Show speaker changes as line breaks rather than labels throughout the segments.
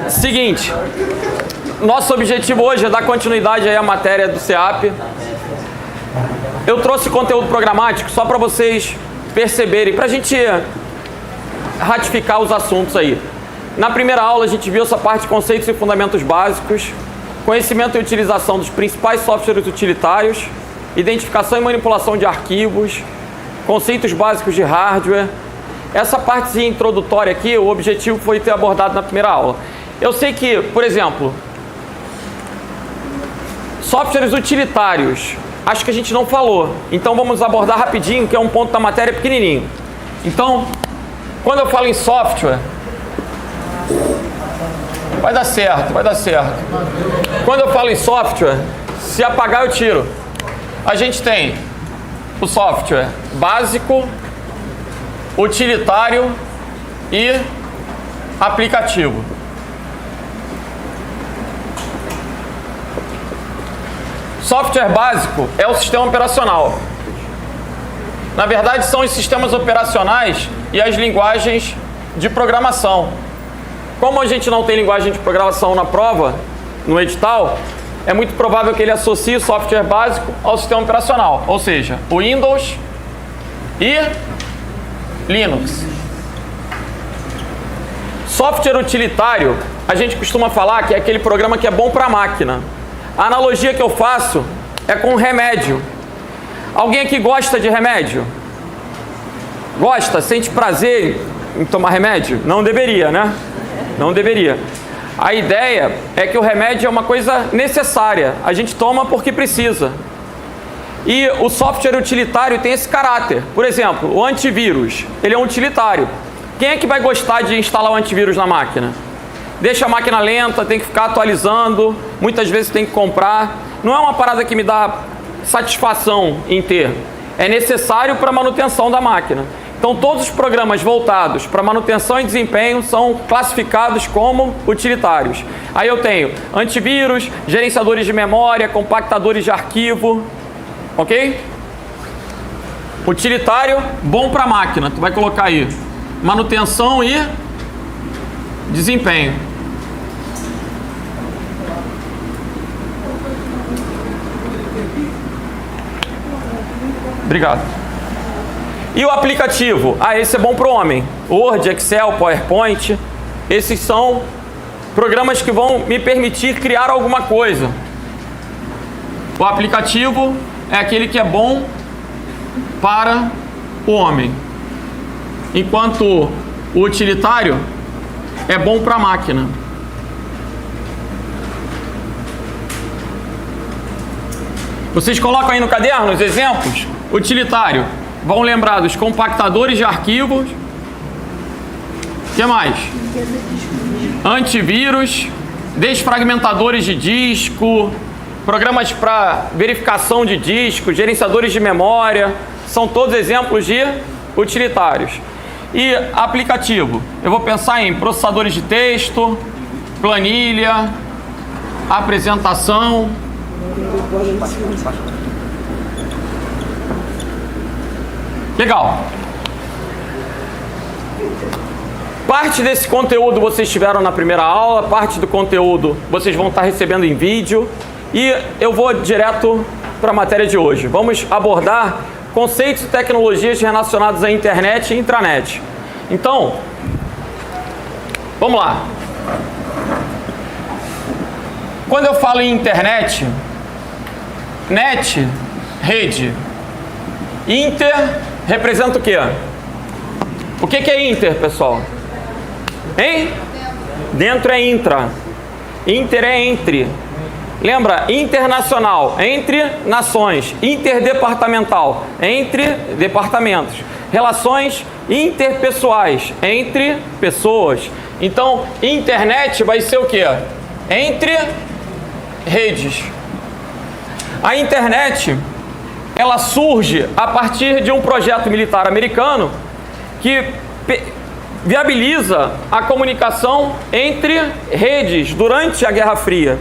Seguinte, nosso objetivo hoje é dar continuidade aí à matéria do CEAP. Eu trouxe conteúdo programático só para vocês perceberem, para a gente ratificar os assuntos aí. Na primeira aula a gente viu essa parte de conceitos e fundamentos básicos, conhecimento e utilização dos principais softwares utilitários, identificação e manipulação de arquivos, conceitos básicos de hardware. Essa parte introdutória aqui, o objetivo foi ter abordado na primeira aula. Eu sei que, por exemplo, softwares utilitários, acho que a gente não falou. Então vamos abordar rapidinho, que é um ponto da matéria pequenininho. Então, quando eu falo em software, vai dar certo, vai dar certo. Quando eu falo em software, se apagar eu tiro. A gente tem o software básico, utilitário e aplicativo. Software básico é o sistema operacional. Na verdade, são os sistemas operacionais e as linguagens de programação. Como a gente não tem linguagem de programação na prova, no edital, é muito provável que ele associe o software básico ao sistema operacional, ou seja, o Windows e Linux. Software utilitário, a gente costuma falar que é aquele programa que é bom para a máquina. A analogia que eu faço é com remédio. Alguém aqui gosta de remédio? Gosta? Sente prazer em tomar remédio? Não deveria, né? Não deveria. A ideia é que o remédio é uma coisa necessária. A gente toma porque precisa. E o software utilitário tem esse caráter. Por exemplo, o antivírus, ele é um utilitário. Quem é que vai gostar de instalar o antivírus na máquina? Deixa a máquina lenta, tem que ficar atualizando, muitas vezes tem que comprar. Não é uma parada que me dá satisfação em ter. É necessário para a manutenção da máquina. Então todos os programas voltados para manutenção e desempenho são classificados como utilitários. Aí eu tenho antivírus, gerenciadores de memória, compactadores de arquivo, ok? Utilitário, bom para a máquina. Tu vai colocar aí manutenção e desempenho. Obrigado. E o aplicativo? Esse é bom para o homem. Word, Excel, PowerPoint. Esses são programas que vão me permitir criar alguma coisa. O aplicativo é aquele que é bom para o homem. Enquanto o utilitário é bom para a máquina. Vocês colocam aí no caderno os exemplos? Utilitário. Vão lembrar dos compactadores de arquivos. O que mais? Antivírus, desfragmentadores de disco, programas para verificação de disco, gerenciadores de memória. São todos exemplos de utilitários. E aplicativo. Eu vou pensar em processadores de texto, planilha, apresentação. Legal. Parte desse conteúdo vocês tiveram na primeira aula, parte do conteúdo vocês vão estar recebendo em vídeo. E eu vou direto para a matéria de hoje. Vamos abordar conceitos e tecnologias relacionados à internet e intranet. Então, vamos lá. Quando eu falo em internet, net, rede. Inter representa o quê? O que é inter, pessoal? Hein? Dentro é intra. Inter é entre. Lembra? Internacional, entre nações. Interdepartamental, entre departamentos. Relações interpessoais, entre pessoas. Então, internet vai ser o quê? Entre redes. A internet, ela surge a partir de um projeto militar americano que viabiliza a comunicação entre redes durante a Guerra Fria.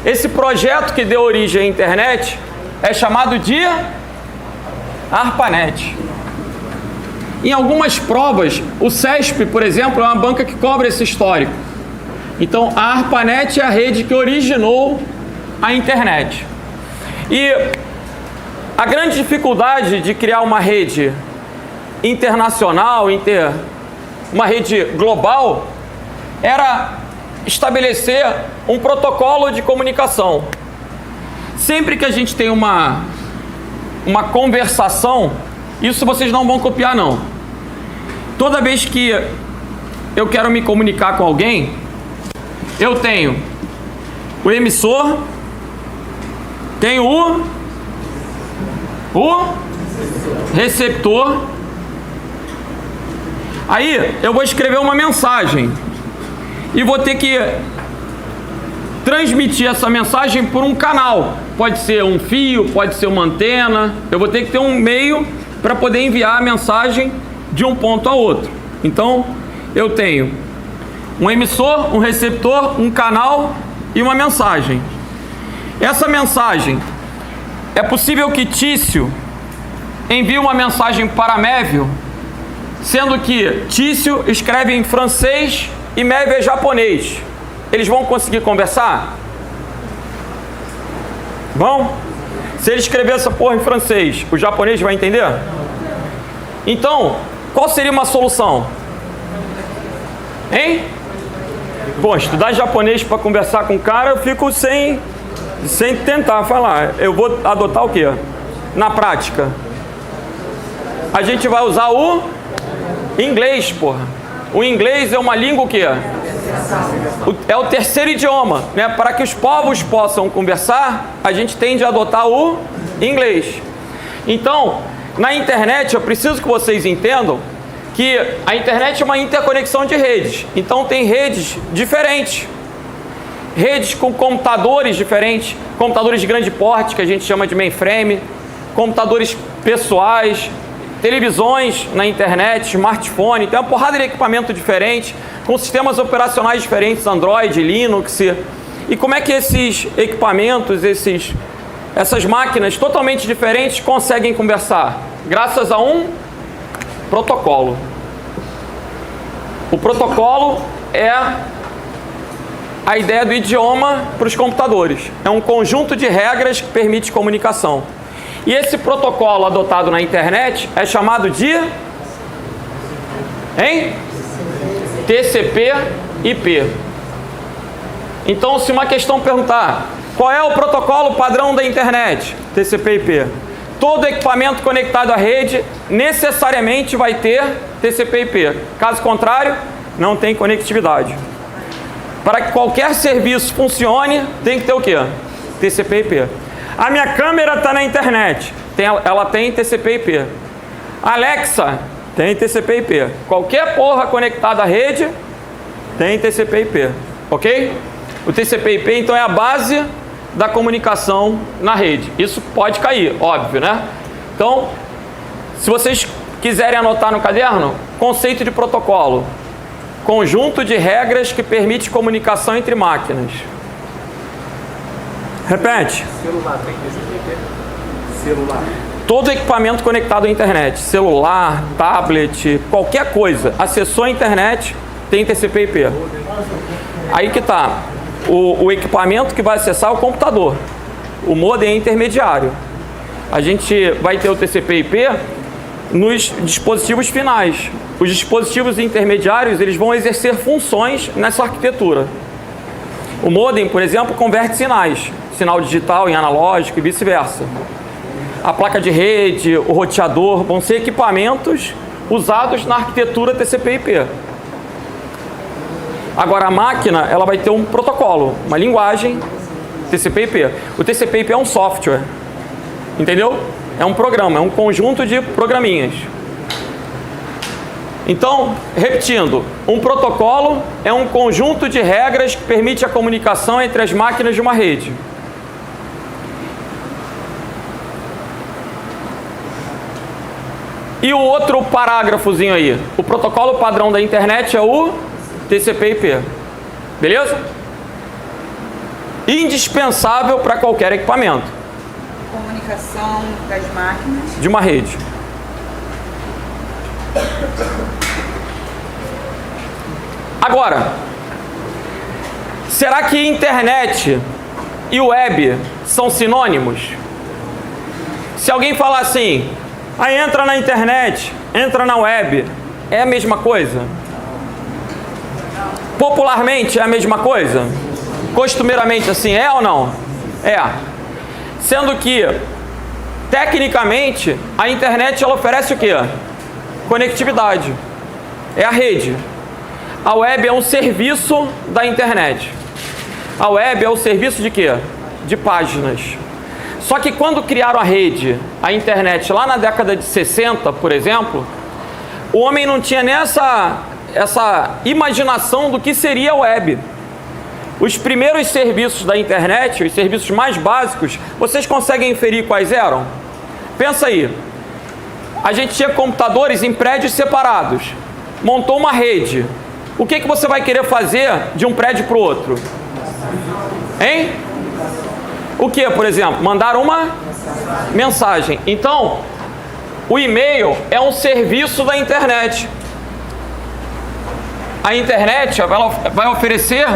Esse projeto que deu origem à internet é chamado de ARPANET. Em algumas provas, o CESP, por exemplo, é uma banca que cobre esse histórico. Então, a ARPANET é a rede que originou a internet. E a grande dificuldade de criar uma rede internacional, uma rede global, era estabelecer um protocolo de comunicação. Sempre que a gente tem uma conversação, isso vocês não vão copiar não. Toda vez que eu quero me comunicar com alguém, eu tenho o emissor, tenho o receptor. Aí eu vou escrever uma mensagem e vou ter que transmitir essa mensagem por um canal. Pode ser um fio, pode ser uma antena. Eu vou ter que ter um meio para poder enviar a mensagem de um ponto a outro. Então, eu tenho um emissor, um receptor, um canal e uma mensagem. Essa mensagem, é possível que Tício envie uma mensagem para Mévio, sendo que Tício escreve em francês e Mévio é japonês. Eles vão conseguir conversar? Vão? Se ele escrever essa porra em francês, o japonês vai entender? Então, qual seria uma solução? Hein? Bom, estudar japonês para conversar com o cara, eu fico sem tentar falar. Eu vou adotar o quê? Na prática. A gente vai usar o inglês, porra. O inglês é uma língua o quê? É o terceiro idioma, né? Para que os povos possam conversar, a gente tende a adotar o inglês. Então, na internet, eu preciso que vocês entendam que a internet é uma interconexão de redes. Então, tem redes diferentes. Redes com computadores diferentes, computadores de grande porte, que a gente chama de mainframe, computadores pessoais, televisões na internet, smartphone, tem uma porrada de equipamento diferente, com sistemas operacionais diferentes, Android, Linux. E como é que esses equipamentos, essas máquinas totalmente diferentes conseguem conversar? Graças a um protocolo. O protocolo é a ideia do idioma para os computadores. É um conjunto de regras que permite comunicação. E esse protocolo adotado na internet é chamado de TCP/IP. Então, se uma questão perguntar qual é o protocolo padrão da internet, TCP/IP. Todo equipamento conectado à rede necessariamente vai ter TCP/IP. Caso contrário, não tem conectividade. Para que qualquer serviço funcione, tem que ter o quê? TCP/IP. A minha câmera está na internet, ela tem TCP/IP. Alexa tem TCP/IP. Qualquer porra conectada à rede tem TCP/IP, ok? O TCP/IP então é a base da comunicação na rede. Isso pode cair, óbvio, né? Então, se vocês quiserem anotar no caderno, conceito de protocolo: conjunto de regras que permite comunicação entre máquinas. Repete.
Celular tem TCP/IP. Celular.
Todo equipamento conectado à internet, celular, tablet, qualquer coisa, acessou a internet, tem TCP/IP. Aí que tá. O equipamento que vai acessar é o computador. O modem é intermediário. A gente vai ter o TCP/IP nos dispositivos finais. Os dispositivos intermediários, eles vão exercer funções nessa arquitetura. O modem, por exemplo, converte sinais. Sinal digital em analógico e vice-versa. A placa de rede, o roteador, vão ser equipamentos usados na arquitetura TCP/IP. Agora, a máquina, ela vai ter um protocolo, uma linguagem TCP/IP. O TCP/IP é um software, entendeu? É um programa, é um conjunto de programinhas. Então, repetindo, um protocolo é um conjunto de regras que permite a comunicação entre as máquinas de uma rede. E o outro parágrafozinho aí, o protocolo padrão da internet é o TCP/IP. Beleza? Indispensável para qualquer equipamento.
Comunicação das máquinas.
De uma rede. Agora, Será que internet e web são sinônimos? Se alguém falar assim, aí entra na internet, entra na web, é a mesma coisa? Popularmente é a mesma coisa? Costumeiramente assim, é ou não? É. Sendo que, tecnicamente, a internet ela oferece o quê? Conectividade. É a rede. A web é um serviço da internet. A web é o serviço de quê? De páginas. Só que quando criaram a rede, a internet, lá na década de 60, por exemplo, o homem não tinha nem essa imaginação do que seria a web. Os primeiros serviços da internet, os serviços mais básicos, vocês conseguem inferir quais eram? Pensa aí. A gente tinha computadores em prédios separados. Montou uma rede. O que você vai querer fazer de um prédio para o outro? Hein? O que, por exemplo? Mandar uma mensagem. Então, o e-mail é um serviço da internet. A internet vai oferecer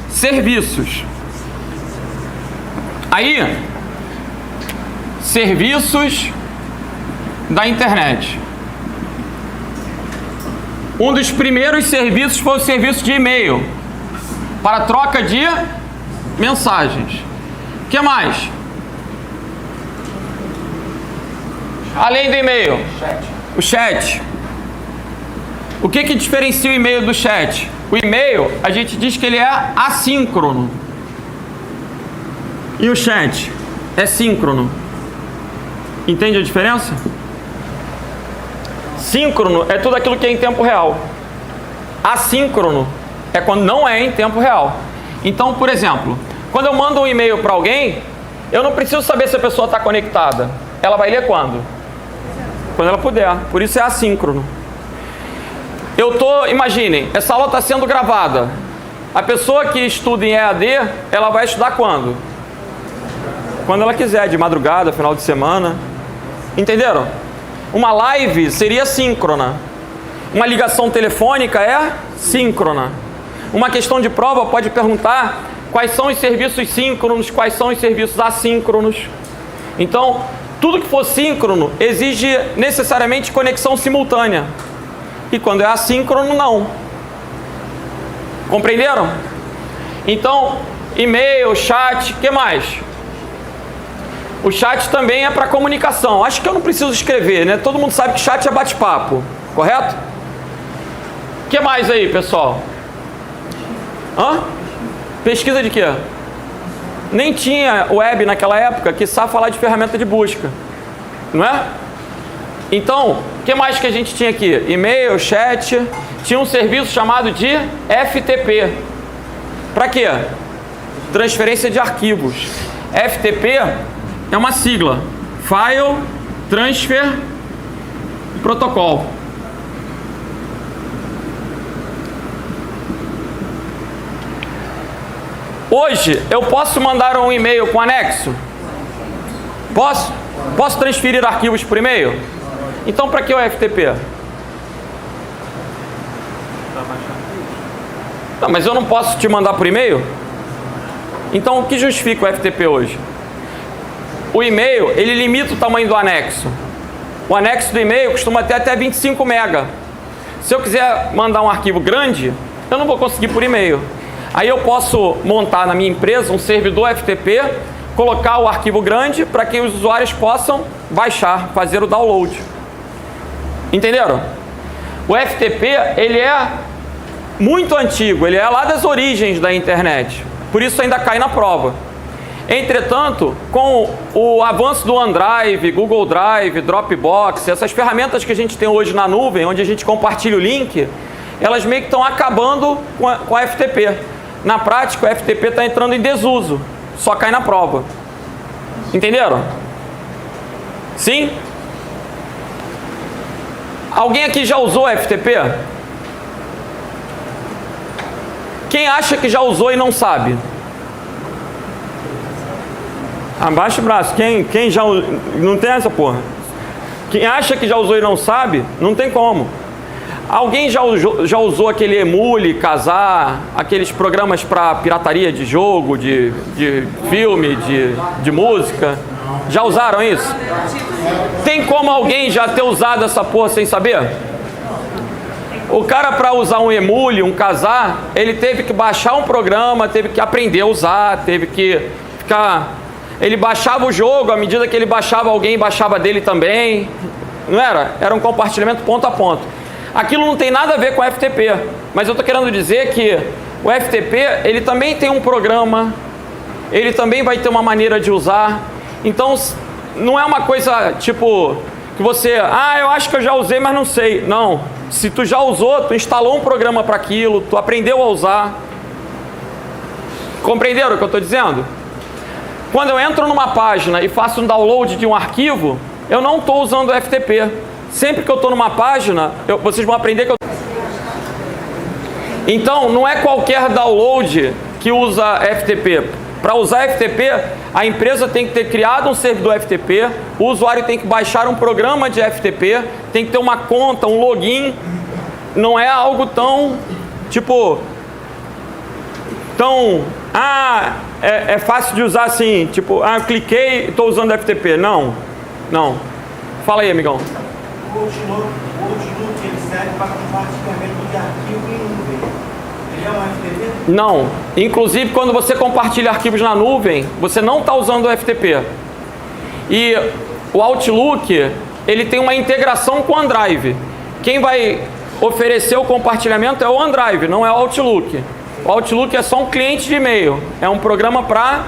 serviços. Aí, serviços da internet. Um dos primeiros serviços foi o serviço de e-mail para troca de mensagens. O que mais? Além do e-mail, o chat. O que diferencia o e-mail do chat? O e-mail, a gente diz que ele é assíncrono. E o chat é síncrono. Entende a diferença? Síncrono é tudo aquilo que é em tempo real. Assíncrono é quando não é em tempo real. Então, por exemplo, quando eu mando um e-mail para alguém, eu não preciso saber se a pessoa está conectada. Ela vai ler quando? Quando ela puder. Por isso é assíncrono. Imaginem, essa aula está sendo gravada. A pessoa que estuda em EAD, ela vai estudar quando? Quando ela quiser, de madrugada, final de semana. Entenderam? Uma live seria síncrona. Uma ligação telefônica é síncrona. Uma questão de prova pode perguntar quais são os serviços síncronos, quais são os serviços assíncronos. Então, tudo que for síncrono exige necessariamente conexão simultânea. E quando é assíncrono, não. Compreenderam? Então, e-mail, chat, o que mais? O chat também é para comunicação. Acho que eu não preciso escrever, né? Todo mundo sabe que chat é bate-papo, correto? O que mais aí, pessoal? Hã? Pesquisa de quê? Nem tinha web naquela época, que sabe falar de ferramenta de busca. Não é? Então, o que mais que a gente tinha aqui? E-mail, chat, tinha um serviço chamado de FTP. Para quê? Transferência de arquivos. FTP é uma sigla. File Transfer Protocol. Hoje, eu posso mandar um e-mail com anexo? Posso? Posso transferir arquivos por e-mail? Então, para que o FTP? Não, mas eu não posso te mandar por e-mail? Então, o que justifica o FTP hoje? O e-mail, ele limita o tamanho do anexo. O anexo do e-mail costuma ter até 25 MB. Se eu quiser mandar um arquivo grande, eu não vou conseguir por e-mail. Aí eu posso montar na minha empresa um servidor FTP, colocar o arquivo grande para que os usuários possam baixar, fazer o download. Entenderam? O FTP, ele é muito antigo, ele é lá das origens da internet. Por isso ainda cai na prova. Entretanto, com o avanço do OneDrive, Google Drive, Dropbox, essas ferramentas que a gente tem hoje na nuvem, onde a gente compartilha o link, elas meio que estão acabando com a FTP. Na prática, o FTP está entrando em desuso, só cai na prova. Entenderam? Sim? Alguém aqui já usou FTP? Quem acha que já usou e não sabe? Abaixa o braço. Quem já não tem essa porra? Quem acha que já usou e não sabe, não tem como. Alguém já usou aquele Emule, Casar, aqueles programas para pirataria de jogo, de filme, de música? Já usaram isso? Tem como alguém já ter usado essa porra sem saber? O cara, para usar um Emule, um Casar, ele teve que baixar um programa, teve que aprender a usar, teve que ficar... Ele baixava o jogo, à medida que ele baixava, alguém baixava dele também. Não era? Era um compartilhamento ponto a ponto. Aquilo não tem nada a ver com o FTP, mas eu estou querendo dizer que o FTP, ele também tem um programa, ele também vai ter uma maneira de usar. Então, não é uma coisa tipo que você, eu acho que eu já usei, mas não sei. Não, se tu já usou, tu instalou um programa para aquilo, tu aprendeu a usar. Compreenderam o que eu estou dizendo? Quando eu entro numa página e faço um download de um arquivo, eu não estou usando o FTP. Sempre que eu estou numa página, vocês vão aprender que eu... Então, não é qualquer download que usa FTP. Para usar FTP, a empresa tem que ter criado um servidor FTP, o usuário tem que baixar um programa de FTP, tem que ter uma conta, um login. Não é algo tão, tipo... Tão... é fácil de usar assim, tipo, cliquei e estou usando FTP. Não. Fala aí, amigão.
O Outlook ele serve para compartilhamento de arquivo em nuvem. Ele é um FTP?
Não. Inclusive, quando você compartilha arquivos na nuvem, você não está usando o FTP. E o Outlook, ele tem uma integração com o OneDrive. Quem vai oferecer o compartilhamento é o OneDrive, não é o Outlook. O Outlook é só um cliente de e-mail. É um programa para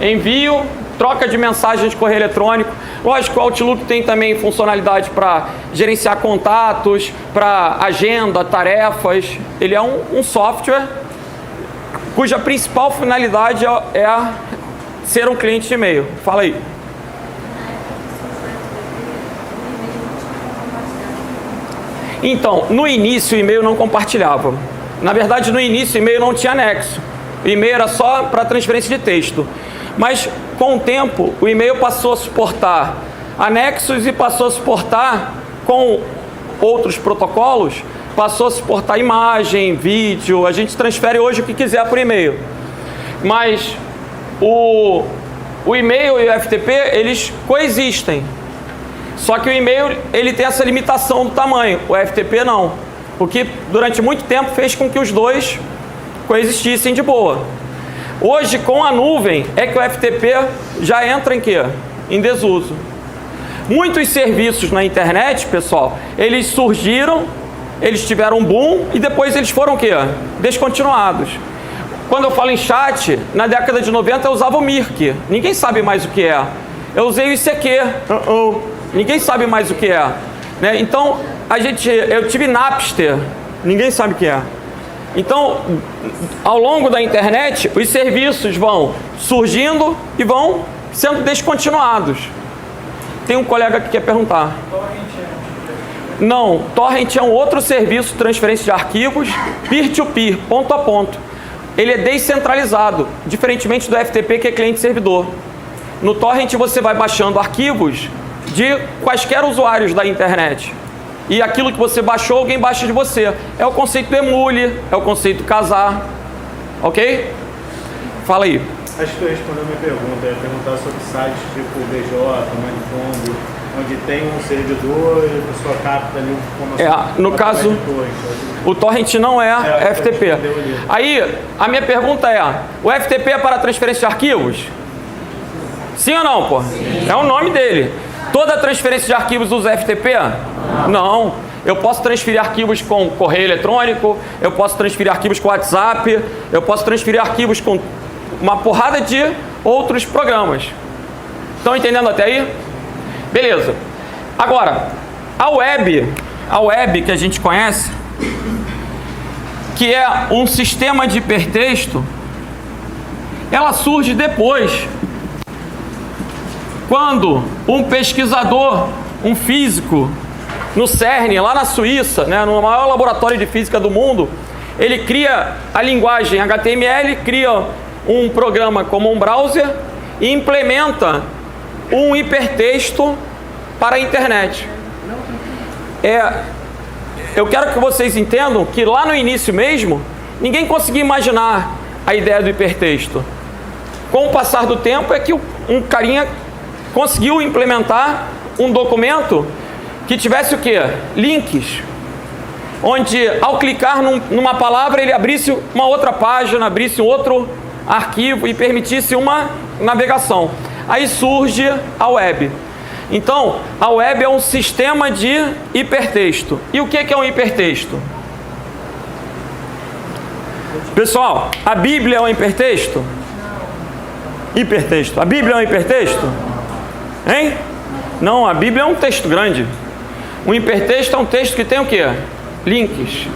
envio, troca de mensagens de correio eletrônico. Lógico que o Outlook tem também funcionalidade para gerenciar contatos, para agenda, tarefas. Ele é um software cuja principal finalidade é ser um cliente de e-mail. Fala aí. Então, no início o e-mail não compartilhava. Na verdade, no início o e-mail não tinha anexo. O e-mail era só para transferência de texto. Mas, com o tempo, o e-mail passou a suportar anexos e passou a suportar, com outros protocolos, passou a suportar imagem, vídeo. A gente transfere hoje o que quiser por e-mail. Mas o e-mail e o FTP, eles coexistem. Só que o e-mail, ele tem essa limitação do tamanho. O FTP não. O que, durante muito tempo, fez com que os dois coexistissem de boa. Hoje, com a nuvem, é que o FTP já entra em quê? Em desuso. Muitos serviços na internet, pessoal, eles surgiram, eles tiveram um boom e depois eles foram o quê? Descontinuados. Quando eu falo em chat, na década de 90 eu usava o Mirk. Ninguém sabe mais o que é. Eu usei o ICQ. Ninguém sabe mais o que é. Né? Então, eu tive Napster. Ninguém sabe o que é. Então, ao longo da internet, os serviços vão surgindo e vão sendo descontinuados. Tem um colega que quer perguntar. Não, Torrent é um outro serviço de transferência de arquivos peer-to-peer, ponto a ponto. Ele é descentralizado, diferentemente do FTP, que é cliente-servidor. No Torrent você vai baixando arquivos de quaisquer usuários da internet. E aquilo que você baixou, alguém baixa de você. É o conceito do Emule, é o conceito do Casar. Ok? Fala aí.
Acho que tu respondeu a minha pergunta. Eu ia perguntar sobre sites tipo BJ, Manifold, onde tem um servidor e a pessoa capta ali informação.
No caso, o Torrent não é FTP. Aí, a minha pergunta é, o FTP é para transferência de arquivos? Sim ou não, pô? Sim. É o nome dele. Toda transferência de arquivos usa FTP? Não. Eu posso transferir arquivos com correio eletrônico, eu posso transferir arquivos com WhatsApp, eu posso transferir arquivos com uma porrada de outros programas. Estão entendendo até aí? Beleza. Agora, a web que a gente conhece, que é um sistema de hipertexto, ela surge depois, quando um pesquisador, um físico, no CERN, lá na Suíça, né, no maior laboratório de física do mundo, ele cria a linguagem HTML, cria um programa como um browser e implementa um hipertexto para a internet. eu quero que vocês entendam que lá no início mesmo, ninguém conseguia imaginar a ideia do hipertexto. Com o passar do tempo é que um carinha conseguiu implementar um documento que tivesse o quê? Links. Onde ao clicar numa palavra ele abrisse uma outra página, abrisse um outro arquivo e permitisse uma navegação. Aí surge a web. Então, a web é um sistema de hipertexto. E o que é um hipertexto? Pessoal, a Bíblia é um hipertexto? Hipertexto. A Bíblia é um hipertexto? Hein? Não, a Bíblia é um texto grande. Um hipertexto é um texto que tem o quê? Links.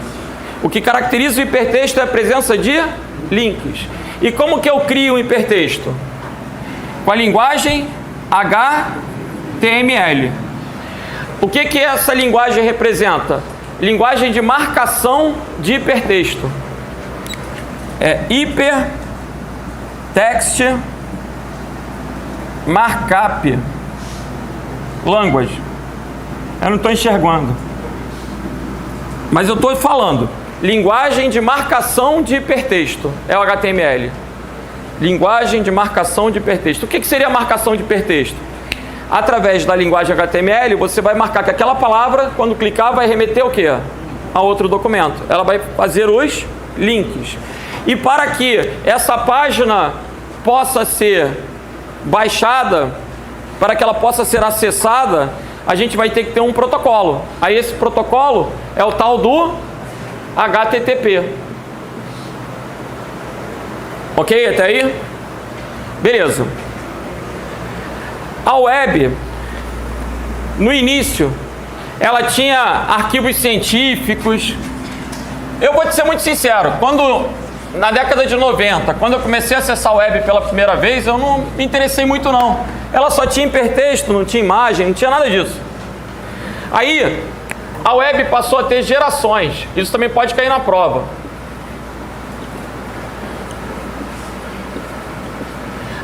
O que caracteriza o hipertexto é a presença de links. E como que eu crio um hipertexto? Com a linguagem HTML. O que essa linguagem representa? Linguagem de marcação de hipertexto. É Hypertext Markup Language. Eu não estou enxergando, mas eu estou falando. Linguagem de marcação de hipertexto é o HTML. Linguagem de marcação de hipertexto. O que seria a marcação de hipertexto? Através da linguagem HTML, você vai marcar que aquela palavra, quando clicar, vai remeter o quê? A outro documento. Ela vai fazer os links. E para que essa página possa ser baixada, para que ela possa ser acessada, a gente vai ter que ter um protocolo. Aí esse protocolo é o tal do HTTP. Ok? Até aí? Beleza. A web, no início, ela tinha arquivos científicos. Eu vou te ser muito sincero, na década de 90, quando eu comecei a acessar a web pela primeira vez, eu não me interessei muito não. Ela só tinha hipertexto, não tinha imagem, não tinha nada disso. Aí, a web passou a ter gerações. Isso também pode cair na prova.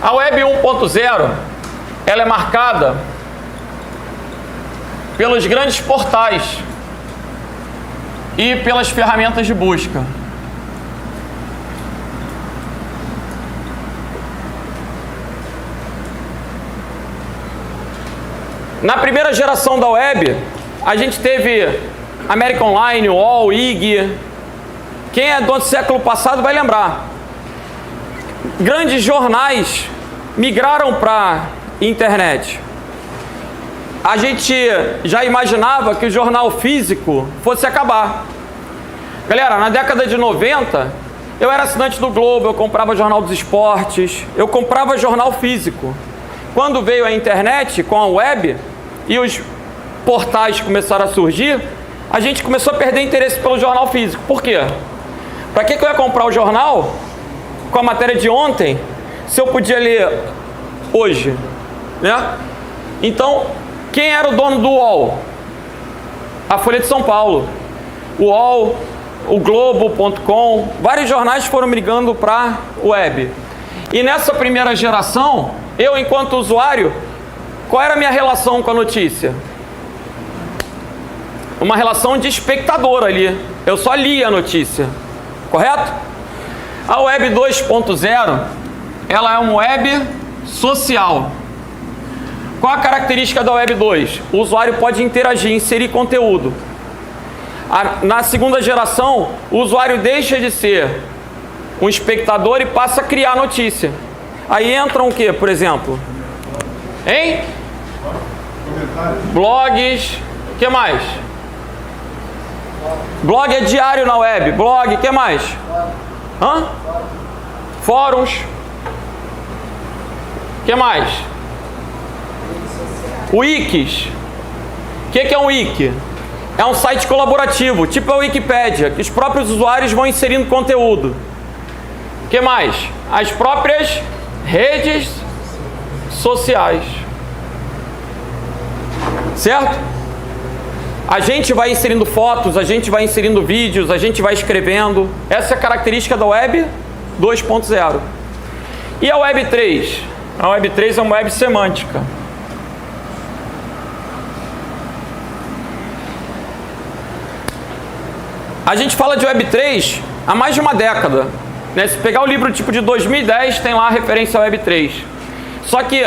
A web 1.0, ela é marcada pelos grandes portais e pelas ferramentas de busca. Na primeira geração da web, a gente teve American Online, UOL, IG. Quem é do século passado vai lembrar. Grandes jornais migraram para internet. A gente já imaginava que o jornal físico fosse acabar. Galera, na década de 90, eu era assinante do Globo, eu comprava jornal dos esportes, eu comprava jornal físico. Quando veio a internet com a web e os portais começaram a surgir, a gente começou a perder interesse pelo jornal físico. Por quê? Para que eu ia comprar o jornal com a matéria de ontem, se eu podia ler hoje, né? Então, quem era o dono do UOL? A Folha de São Paulo. O UOL, o Globo.com, vários jornais foram migrando para web. E nessa primeira geração, eu, enquanto usuário, qual era a minha relação com a notícia? Uma relação de espectador ali. Eu só lia a notícia. Correto? A web 2.0, ela é uma web social. Qual a característica da web 2? O usuário pode interagir, inserir conteúdo. Na segunda geração, o usuário deixa de ser um espectador e passa a criar notícia. Aí entram o que, por exemplo? Hein? Blogs. O que mais? Blog é diário na web. Blog, o que mais? Hã? Fóruns. O que mais? Wikis. O que é um wiki? É um site colaborativo, tipo a Wikipédia, que os próprios usuários vão inserindo conteúdo. O que mais? As próprias redes sociais. Certo? A gente vai inserindo fotos, a gente vai inserindo vídeos, a gente vai escrevendo. Essa é a característica da web 2.0. E a web 3? A web 3 é uma web semântica. A gente fala de Web3 há mais de uma década, né? Se pegar o livro tipo de 2010, tem lá a referência ao Web3. Só que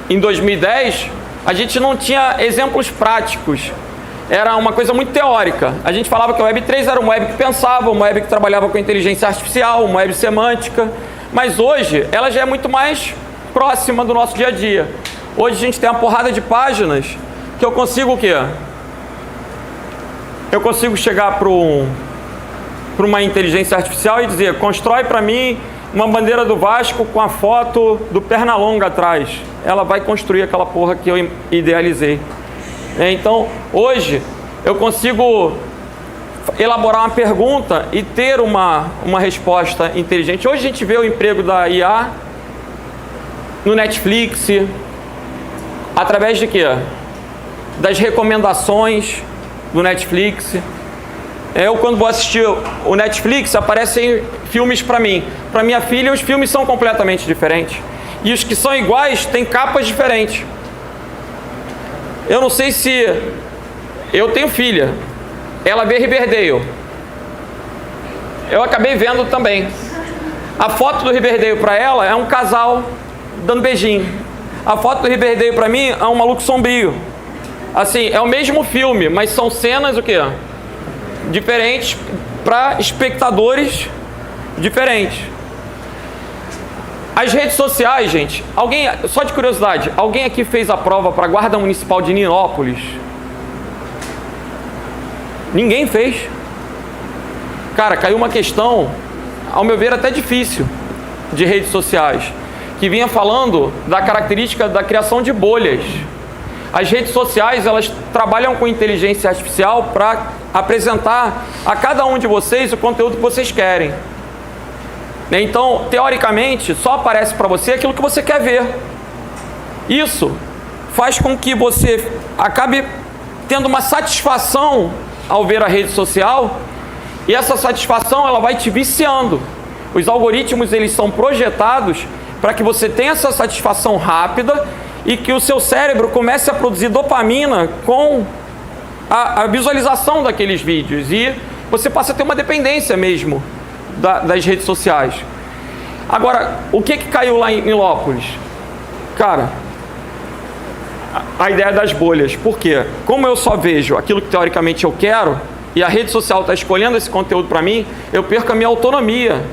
em 2010 a gente não tinha exemplos práticos. Era uma coisa muito teórica. A gente falava que a Web3 era uma web que pensava, uma web que trabalhava com inteligência artificial, uma web semântica. Mas hoje ela já é muito mais próxima do nosso dia a dia. Hoje a gente tem uma porrada de páginas que eu consigo o quê? Eu consigo chegar para uma inteligência artificial e dizer: constrói para mim uma bandeira do Vasco com a foto do Pernalonga atrás. Ela vai construir aquela porra que eu idealizei. Então, hoje, eu consigo elaborar uma pergunta e ter uma resposta inteligente. Hoje a gente vê o emprego da IA no Netflix, através de quê? Das recomendações do Netflix. Eu, quando vou assistir o Netflix, aparecem filmes para mim. Para minha filha, os filmes são completamente diferentes. E os que são iguais têm capas diferentes. Eu não sei se... Eu tenho filha. Ela vê Riverdale. Eu acabei vendo também. A foto do Riverdale para ela é um casal dando beijinho. A foto do Riverdale para mim é um maluco sombrio. Assim, é o mesmo filme, mas são cenas o quê? Diferentes para espectadores diferentes. As redes sociais, gente, alguém, só de curiosidade, alguém aqui fez a prova para a Guarda Municipal de Nilópolis? Ninguém fez. Cara, caiu uma questão, ao meu ver, até difícil, de redes sociais, que vinha falando da característica da criação de bolhas. As redes sociais, elas trabalham com inteligência artificial para apresentar a cada um de vocês o conteúdo que vocês querem. Então, teoricamente, só aparece para você aquilo que você quer ver. Isso faz com que você acabe tendo uma satisfação ao ver a rede social, e essa satisfação ela vai te viciando. Os algoritmos, eles são projetados para que você tenha essa satisfação rápida e que o seu cérebro comece a produzir dopamina com a visualização daqueles vídeos, e você passa a ter uma dependência mesmo das redes sociais. Agora, o que caiu lá em Nilópolis? Cara, a ideia das bolhas. Por quê? Como eu só vejo aquilo que teoricamente eu quero, e a rede social está escolhendo esse conteúdo para mim, eu perco a minha autonomia.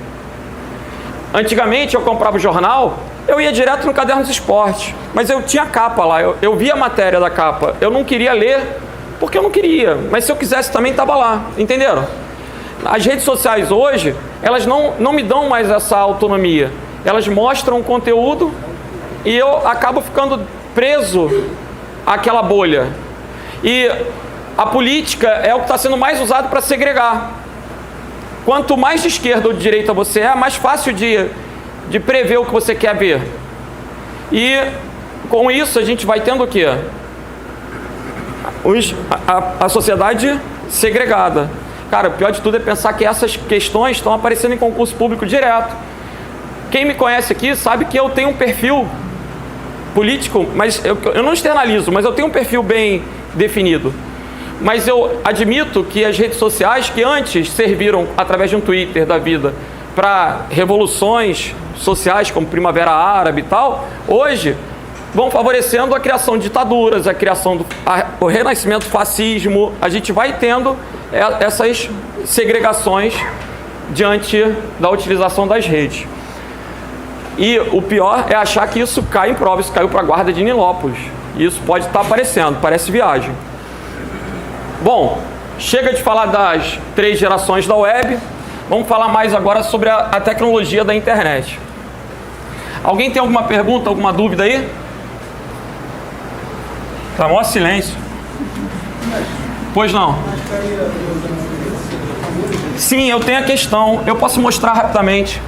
Antigamente eu comprava o jornal, eu ia direto no Caderno dos Esportes, mas eu tinha a capa lá, eu via a matéria da capa, eu não queria ler porque eu não queria, mas se eu quisesse também estava lá, entenderam? As redes sociais hoje, elas não me dão mais essa autonomia, elas mostram o conteúdo e eu acabo ficando preso àquela bolha. E a política é o que está sendo mais usado para segregar. Quanto mais de esquerda ou de direita você é, mais fácil de prever o que você quer ver. E com isso a gente vai tendo o quê? A sociedade segregada. Cara, o pior de tudo é pensar que essas questões estão aparecendo em concurso público direto. Quem me conhece aqui sabe que eu tenho um perfil político, mas eu não externalizo, mas eu tenho um perfil bem definido. Mas eu admito que as redes sociais, que antes serviram, através de um Twitter da vida, para revoluções sociais como Primavera Árabe e tal, hoje vão favorecendo a criação de ditaduras, a criação o renascimento do fascismo. A gente vai tendo essas segregações diante da utilização das redes. E o pior é achar que isso cai em prova, isso caiu para a Guarda de Nilópolis. E isso pode estar aparecendo, parece viagem. Bom, chega de falar das 3 gerações da web, vamos falar mais agora sobre a tecnologia da internet. Alguém tem alguma pergunta, alguma dúvida aí? Tá maior silêncio. Pois não. Sim, eu tenho a questão, eu posso mostrar rapidamente.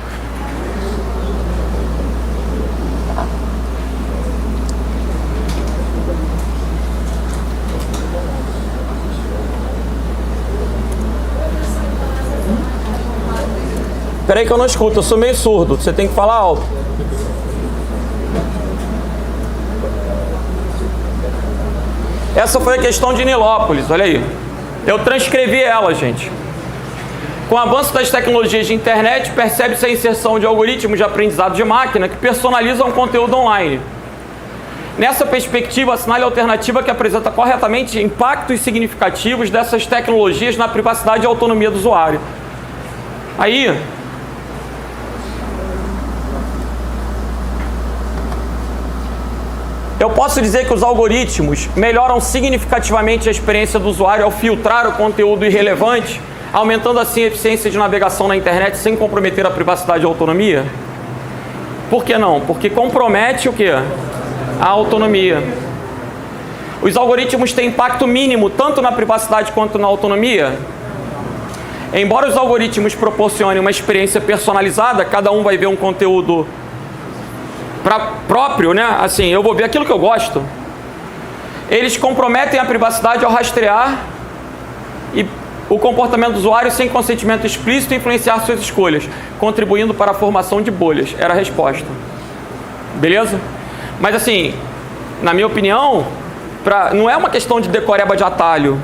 Peraí que eu não escuto, eu sou meio surdo, você tem que falar alto. Essa foi a questão de Nilópolis, olha aí. Eu transcrevi ela, gente. Com o avanço das tecnologias de internet, percebe-se a inserção de algoritmos de aprendizado de máquina que personalizam o conteúdo online. Nessa perspectiva, assinale a alternativa que apresenta corretamente impactos significativos dessas tecnologias na privacidade e autonomia do usuário. Aí, eu posso dizer que os algoritmos melhoram significativamente a experiência do usuário ao filtrar o conteúdo irrelevante, aumentando assim a eficiência de navegação na internet sem comprometer a privacidade e a autonomia? Por que não? Porque compromete o quê? A autonomia. Os algoritmos têm impacto mínimo tanto na privacidade quanto na autonomia? Embora os algoritmos proporcionem uma experiência personalizada, cada um vai ver um conteúdo próprio, né? Assim, eu vou ver aquilo que eu gosto. Eles comprometem a privacidade ao rastrear o comportamento do usuário sem consentimento explícito e influenciar suas escolhas, contribuindo para a formação de bolhas. Era a resposta. Beleza? Mas assim, na minha opinião, não é uma questão de decoreba de atalho,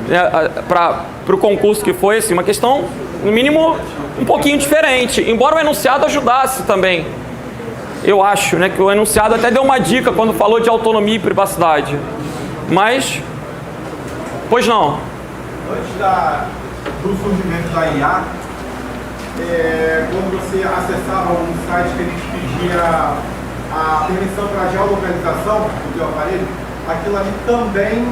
né, para o concurso que foi, assim, uma questão, no mínimo, um pouquinho diferente. Embora o enunciado ajudasse também. Eu acho, né, que o enunciado até deu uma dica quando falou de autonomia e privacidade. Mas, pois não.
Do surgimento da IA, quando você acessava um site que ele te pedia a permissão para a geolocalização do teu aparelho, aquilo ali também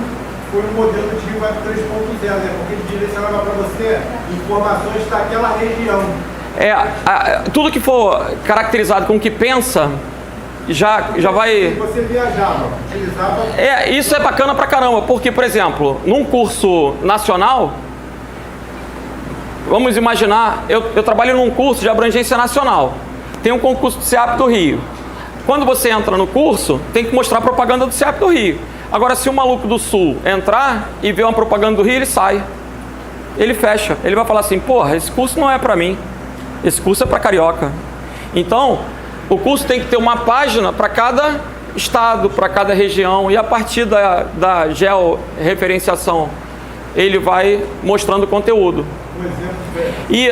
foi um modelo de Web 3.0, né? Porque ele direcionava para você informações daquela região.
Tudo que for caracterizado com o que pensa, já vai...
Você viajava, utilizava...
Isso é bacana pra caramba, porque, por exemplo, num curso nacional, vamos imaginar, eu trabalho num curso de abrangência nacional, tem um concurso do CEAP do Rio. Quando você entra no curso, tem que mostrar propaganda do CEAP do Rio. Agora, se o maluco do Sul entrar e ver uma propaganda do Rio, ele sai. Ele fecha. Ele vai falar assim, porra, esse curso não é pra mim. Esse curso é pra carioca. Então, o curso tem que ter uma página para cada estado, para cada região. E a partir da georreferenciação, ele vai mostrando o conteúdo. E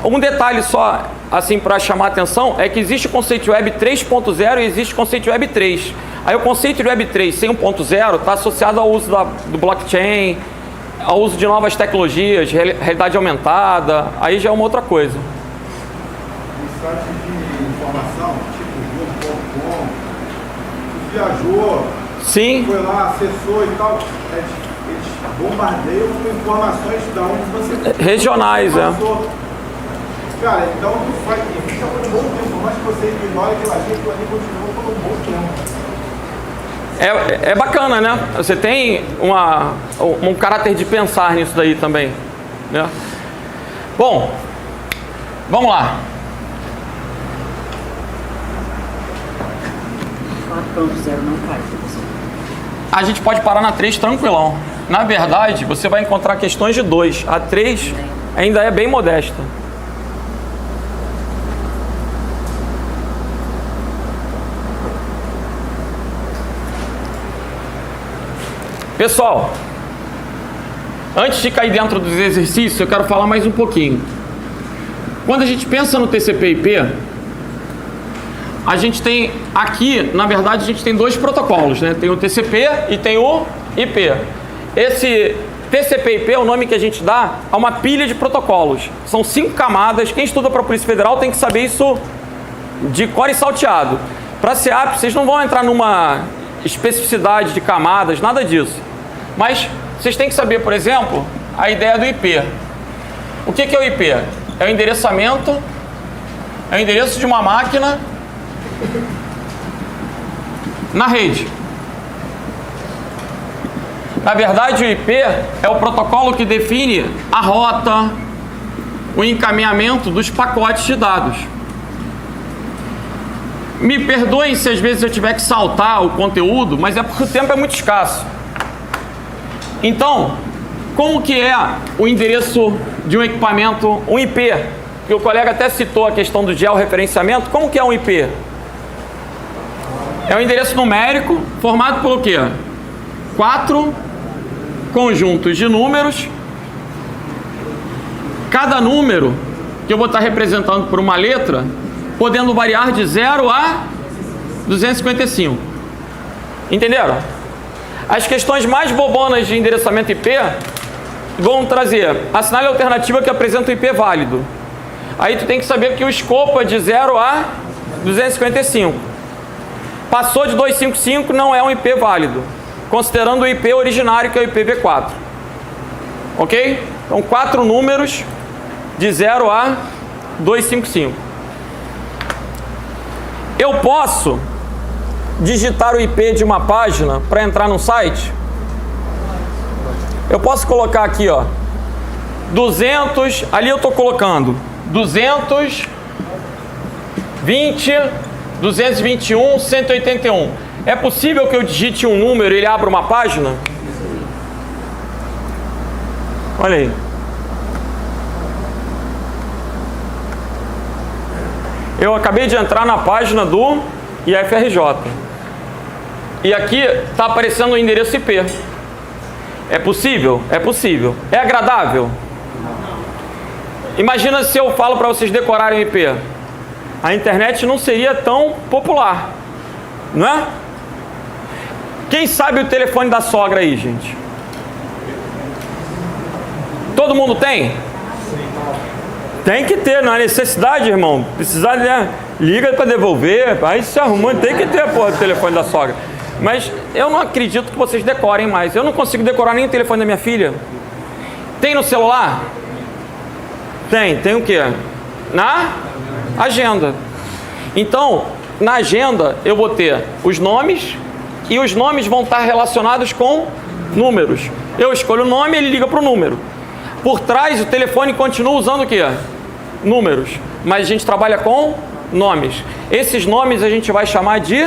um detalhe só, assim, para chamar a atenção, é que existe o conceito Web 3.0 e existe o conceito Web 3. Aí o conceito de Web 3 sem 1.0 está associado ao uso do blockchain, ao uso de novas tecnologias, realidade aumentada, aí já é uma outra coisa.
O site de informação, tipo Google.com, viajou,
sim,
foi lá, acessou e tal, eles bombardeiam com informações de onde você...
regionais,
passou. Cara, então fica por um bom tempo, por mais que você ignore aquilo ali continua por um bom tempo.
É bacana, né? Você tem um caráter de pensar nisso daí também, né? Bom, vamos lá.
4.0 não cai.
A gente pode parar na 3 tranquilão. Na verdade, você vai encontrar questões de 2. A 3 ainda é bem modesta. Pessoal, antes de cair dentro dos exercícios, eu quero falar mais um pouquinho. Quando a gente pensa no TCP/IP, a gente tem aqui, na verdade, a gente tem dois protocolos, né? Tem o TCP e tem o IP. Esse TCP/IP é o nome que a gente dá a uma pilha de protocolos. São 5 camadas. Quem estuda para a Polícia Federal tem que saber isso de cor e salteado. Para a SEAP, vocês não vão entrar numa especificidade de camadas, nada disso. Mas vocês têm que saber, por exemplo, a ideia do IP. O que é o IP? É o endereçamento, é o endereço de uma máquina na rede. Na verdade, o IP é o protocolo que define a rota, o encaminhamento dos pacotes de dados. Me perdoem se às vezes eu tiver que saltar o conteúdo, mas é porque o tempo é muito escasso. Então, como que é o endereço de um equipamento, um IP? Que o colega até citou a questão do georreferenciamento. Como que é um IP? É um endereço numérico formado por o quê? 4 conjuntos de números cada número que eu vou estar representando por uma letra, podendo variar de 0 a 255. Entenderam? As questões mais bobonas de endereçamento IP vão trazer assinale a alternativa que apresenta o IP válido. Aí tu tem que saber que o escopo é de 0 a 255. Passou de 255 não é um IP válido, considerando o IP originário, que é o IPv4. Ok? Então 4 números de 0 a 255. Eu posso digitar o IP de uma página para entrar no site? Eu posso colocar aqui, ó, 200, ali eu estou colocando 220, 221, 181. É possível que eu digite um número e ele abra uma página? Olha aí. Eu acabei de entrar na página do IFRJ. E aqui está aparecendo o endereço IP. É possível? É possível. É agradável? Imagina se eu falo para vocês decorarem o IP. A internet não seria tão popular, não é? Quem sabe o telefone da sogra aí, gente? Todo mundo tem? Tem que ter, não é necessidade, irmão. Precisar, né? Liga para devolver, aí se arrumando, tem que ter a porra do telefone da sogra. Mas eu não acredito que vocês decorem mais. Eu não consigo decorar nem o telefone da minha filha. Tem no celular? Tem o quê? Na agenda. Então, na agenda eu vou ter os nomes, e os nomes vão estar relacionados com números. Eu escolho o nome e ele liga para o número. Por trás o telefone continua usando o quê? Números. Mas a gente trabalha com nomes. Esses nomes a gente vai chamar de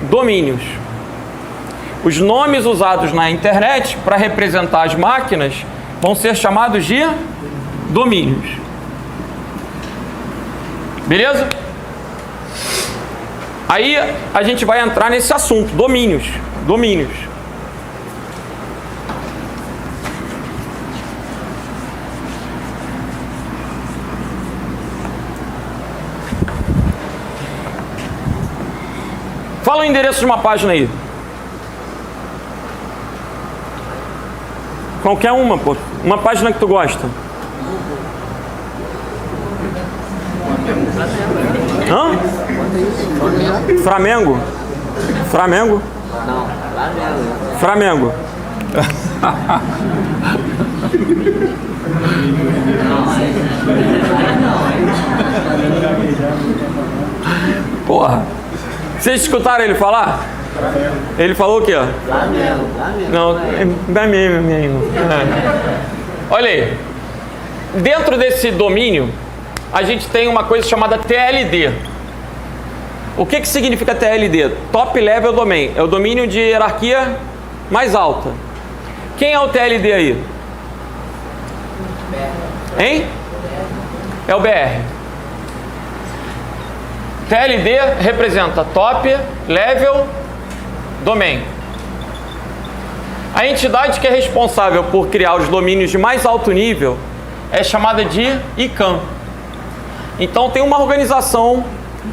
domínios. Os nomes usados na internet para representar as máquinas vão ser chamados de domínios. Beleza? Aí a gente vai entrar nesse assunto, domínios. Domínios. Fala o endereço de uma página aí. Qualquer uma, pô. Uma página que tu gosta. Hã? Flamengo? Flamengo?
Não,
Flamengo. Porra. Vocês escutaram ele falar? Ele falou o quê?
Flamengo.
Não, é mesmo. Olha aí. Dentro desse domínio, a gente tem uma coisa chamada TLD. O que significa TLD? Top Level Domain. É o domínio de hierarquia mais alta. Quem é o TLD aí? Hein? É o BR. TLD representa Top Level Domain. A entidade que é responsável por criar os domínios de mais alto nível é chamada de ICANN. Então tem uma organização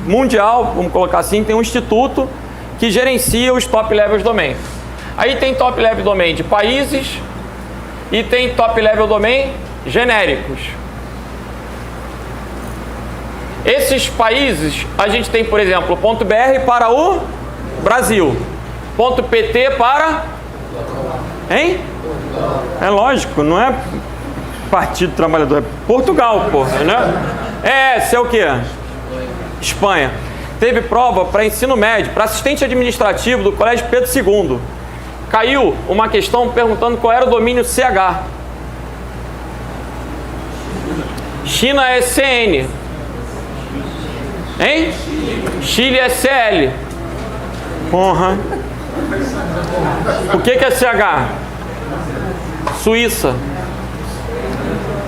mundial, vamos colocar assim, tem um instituto que gerencia os Top Level Domain. Aí tem Top Level Domain de países e tem Top Level Domain genéricos. Esses países, a gente tem, por exemplo, .br para o Brasil, .pt para... Hein? É lógico, não é Partido Trabalhador, é Portugal, porra, né? Sei o quê? Espanha. Teve prova para ensino médio, para assistente administrativo do Colégio Pedro II. Caiu uma questão perguntando qual era o domínio CH. China é CN. Hein? Chile é CL. Porra. O que é CH? Suíça.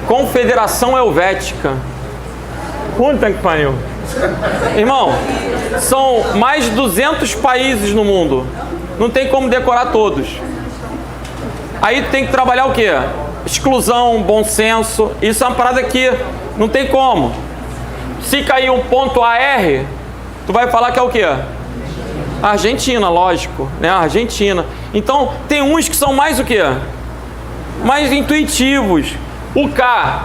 Confederação Helvética. Puta que pariu. Irmão, são mais de 200 países no mundo. Não tem como decorar todos. Aí tu tem que trabalhar o quê? exclusão, bom senso. Isso é uma parada que não tem como. Se cair um ponto AR, tu vai falar que é o quê? Argentina, lógico, né? Argentina. Então, tem uns que são mais o quê? Mais intuitivos. O K,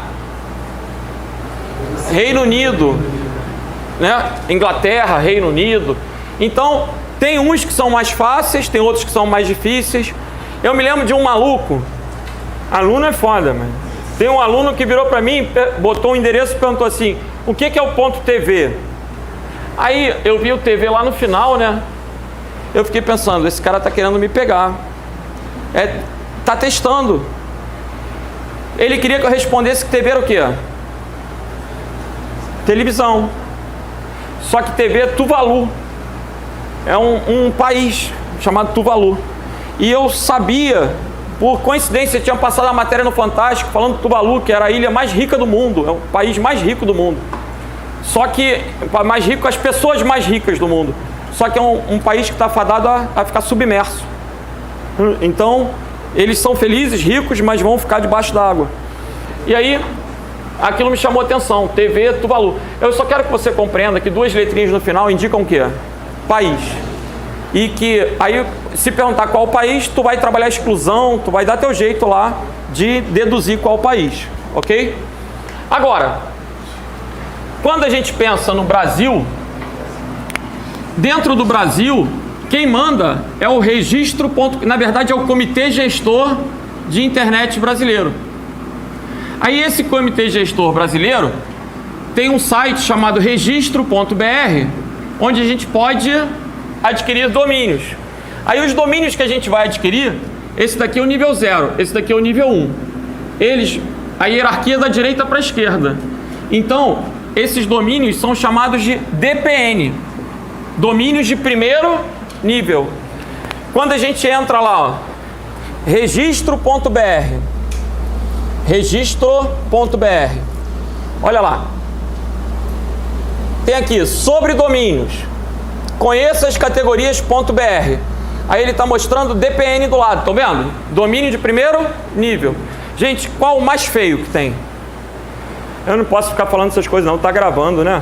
Reino Unido, né? Inglaterra, Reino Unido. Então, tem uns que são mais fáceis, tem outros que são mais difíceis. Eu me lembro de um maluco, aluno é foda, mano. Tem um aluno que virou pra mim, botou o endereço e perguntou assim, o que é o ponto TV? Aí eu vi o TV lá no final, né? Eu fiquei pensando, esse cara tá querendo me pegar. Tá testando. Ele queria que eu respondesse que TV era o quê? Televisão. Só que TV é Tuvalu. É um país chamado Tuvalu. E eu sabia, por coincidência, tinha passado a matéria no Fantástico falando de Tuvalu, que era a ilha mais rica do mundo, é o país mais rico do mundo. Só que, mais rico, as pessoas mais ricas do mundo. Só que é um país que está fadado a ficar submerso. Então, eles são felizes, ricos, mas vão ficar debaixo d'água. E aí, aquilo me chamou a atenção, TV Tuvalu. Eu só quero que você compreenda que 2 letrinhas no final indicam o quê? País. E que aí, se perguntar qual país, tu vai trabalhar a exclusão, tu vai dar teu jeito lá de deduzir qual país, ok? Agora, quando a gente pensa no Brasil, dentro do Brasil, quem manda é o registro, na verdade é o Comitê Gestor de Internet Brasileiro. Aí esse Comitê Gestor Brasileiro tem um site chamado registro.br, onde a gente pode adquirir domínios. Aí os domínios que a gente vai adquirir, esse daqui é o nível 0, esse daqui é o nível 1. A hierarquia da direita para a esquerda. Então, esses domínios são chamados de DPN, domínios de primeiro nível. Quando a gente entra lá, ó, registro.br, registro.br, olha lá, tem aqui sobre domínios, conheça as categorias.br. Aí ele está mostrando DPN do lado, estão vendo? Domínio de primeiro nível. Gente, qual o mais feio que tem? Eu não posso ficar falando essas coisas não, tá gravando, né?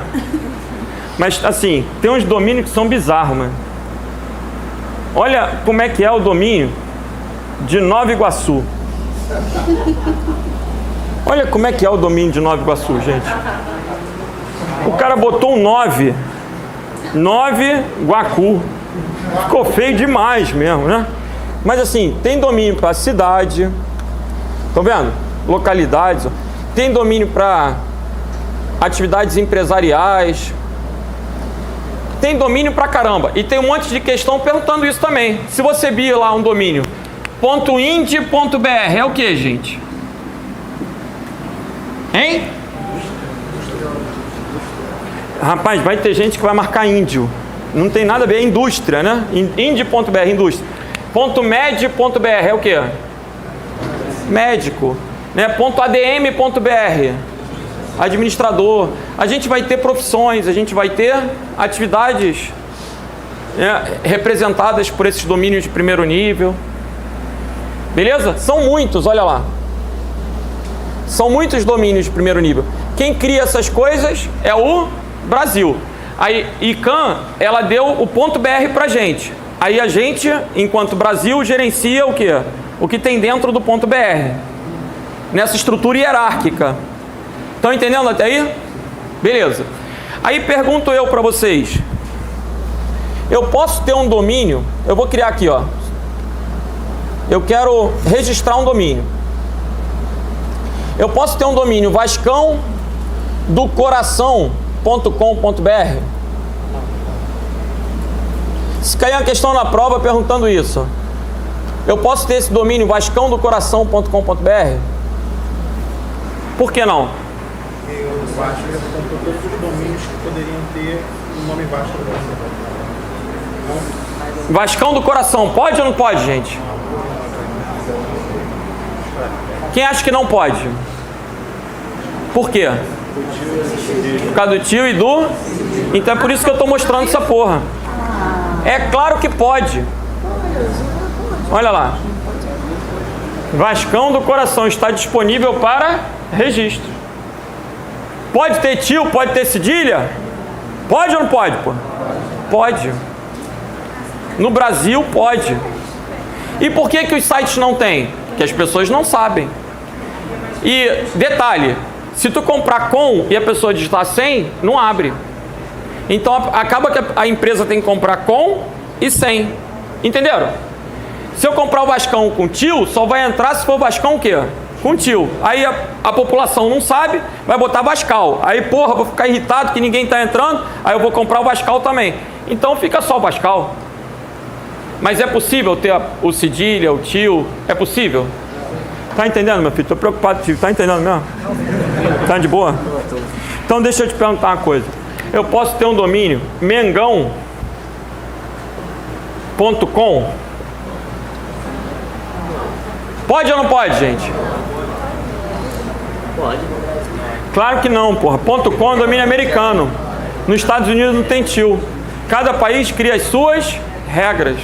Mas assim, tem uns domínios que são bizarros, mano. Olha como é que é o domínio de Nova Iguaçu. Olha como é que é o domínio de Nova Iguaçu, gente. O cara botou um 9 Guacu. Ficou feio demais mesmo, né? Mas assim, tem domínio para cidade. Estão vendo? Localidades. Tem domínio para atividades empresariais. Tem domínio pra caramba. E tem um monte de questão perguntando isso também. Se você vir lá um domínio .ind.br é o que, gente? Hein? Rapaz, vai ter gente que vai marcar índio. Não tem nada a ver, é indústria, né? Ind.br, indústria. .med.br é o que? Médico. Né? .adm.br, administrador. A gente vai ter profissões, a gente vai ter atividades, né, representadas por esses domínios de primeiro nível. Beleza? São muitos, olha lá. São muitos domínios de primeiro nível. Quem cria essas coisas é o Brasil. Aí, ICANN, ela deu o .br pra gente. Aí a gente, enquanto Brasil, gerencia o quê? O que tem dentro do .br. Nessa estrutura hierárquica. Estão entendendo até aí? Beleza. Aí pergunto eu para vocês. Eu posso ter um domínio? Eu vou criar aqui, ó. Eu quero registrar um domínio. Eu posso ter um domínio vascãodocoração.com.br? Se cair uma questão na prova perguntando isso, eu posso ter esse domínio vascãodocoração.com.br? Por que não?
Eu acho que são todos os domínios que poderiam ter um nome Vasco.
Vascão do Coração, pode ou não pode, gente? Quem acha que não pode? Por quê? Por causa do tio e do... Então é por isso que eu estou mostrando essa porra. É claro que pode. Olha lá. Vascão do Coração está disponível para registro. Pode ter tio, pode ter cedilha? Pode ou não pode, pô? Pode. No Brasil, pode. E por que os sites não têm? Porque as pessoas não sabem. E, detalhe, se tu comprar com e a pessoa digitar sem, não abre. Então, acaba que a empresa tem que comprar com e sem. Entenderam? Se eu comprar o Vascão com tio, só vai entrar se for o Vascão o quê? Com tio. Aí a população não sabe, vai botar Vascal. Aí, porra, vou ficar irritado que ninguém está entrando, aí eu vou comprar o Vascal também. Então fica só o Vascal. Mas é possível ter o cedilha, o tio? É possível? Tá entendendo, meu filho? Estou preocupado contigo. Tá entendendo mesmo? Tá de boa? Então deixa eu te perguntar uma coisa. Eu posso ter um domínio mengão.com? Pode ou não pode, gente?
Pode.
Claro que não, porra. .com é um domínio americano. Nos Estados Unidos não tem tio. Cada país cria as suas regras.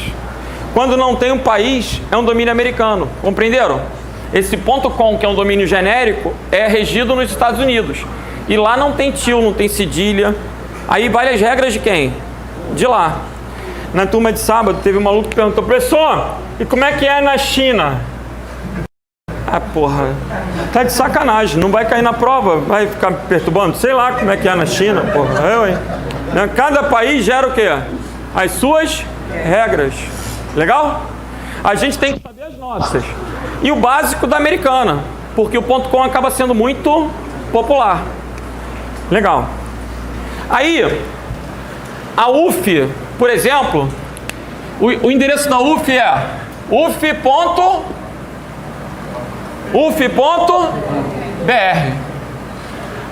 Quando não tem um país, é um domínio americano. Compreenderam? Esse .com, que é um domínio genérico, é regido nos Estados Unidos. E lá não tem tio, não tem cedilha. Aí vale as regras de quem? De lá. Na turma de sábado, teve um maluco que perguntou: professor, e como é que é na China? Ah, porra, tá de sacanagem, não vai cair na prova, vai ficar me perturbando? Sei lá como é que é na China, porra. Eu, hein? Cada país gera o quê? As suas regras. Legal? A gente tem que saber as nossas. E o básico da americana, porque o .com acaba sendo muito popular. Legal. Aí, a UF, por exemplo, o endereço da UF é uf.br.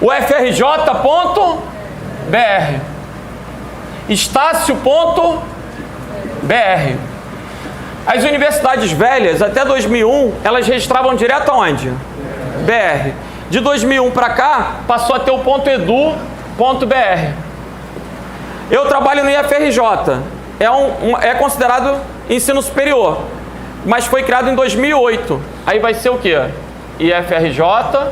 O FRJ.br. Estácio.br. As universidades velhas, até 2001, elas registravam direto aonde? BR. De 2001 para cá, passou a ter o .edu.br. Eu trabalho no IFRJ. É considerado ensino superior, mas foi criado em 2008. Aí vai ser o quê? ifrj.edu.br.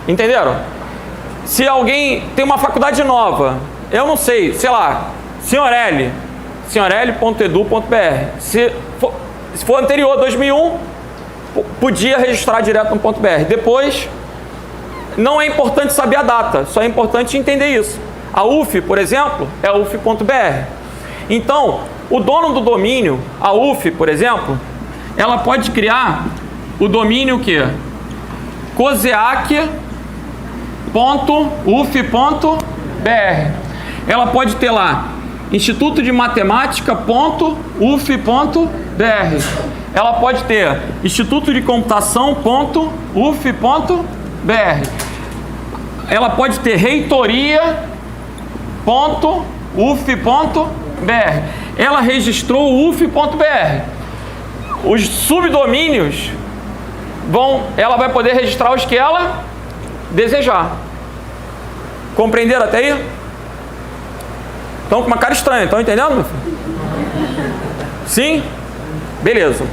Entenderam? Se alguém tem uma faculdade nova, eu não sei, sei lá, senhorl.edu.br. Se for anterior a 2001, podia registrar direto no .br. Depois, não é importante saber a data, só é importante entender isso. A UF, por exemplo, é uf.br. Então, o dono do domínio, a UF, por exemplo, ela pode criar o domínio o quê? coseac.uf.br. Ela pode ter lá Instituto de Matemática.uf.br. Ela pode ter Instituto de Computação.uf.br. Ela pode ter reitoria.uf.br. Ela registrou o uf.br. Os subdomínios ela vai poder registrar os que ela desejar. Compreenderam até aí? Estão com uma cara estranha, estão entendendo, meu filho? Sim? Beleza.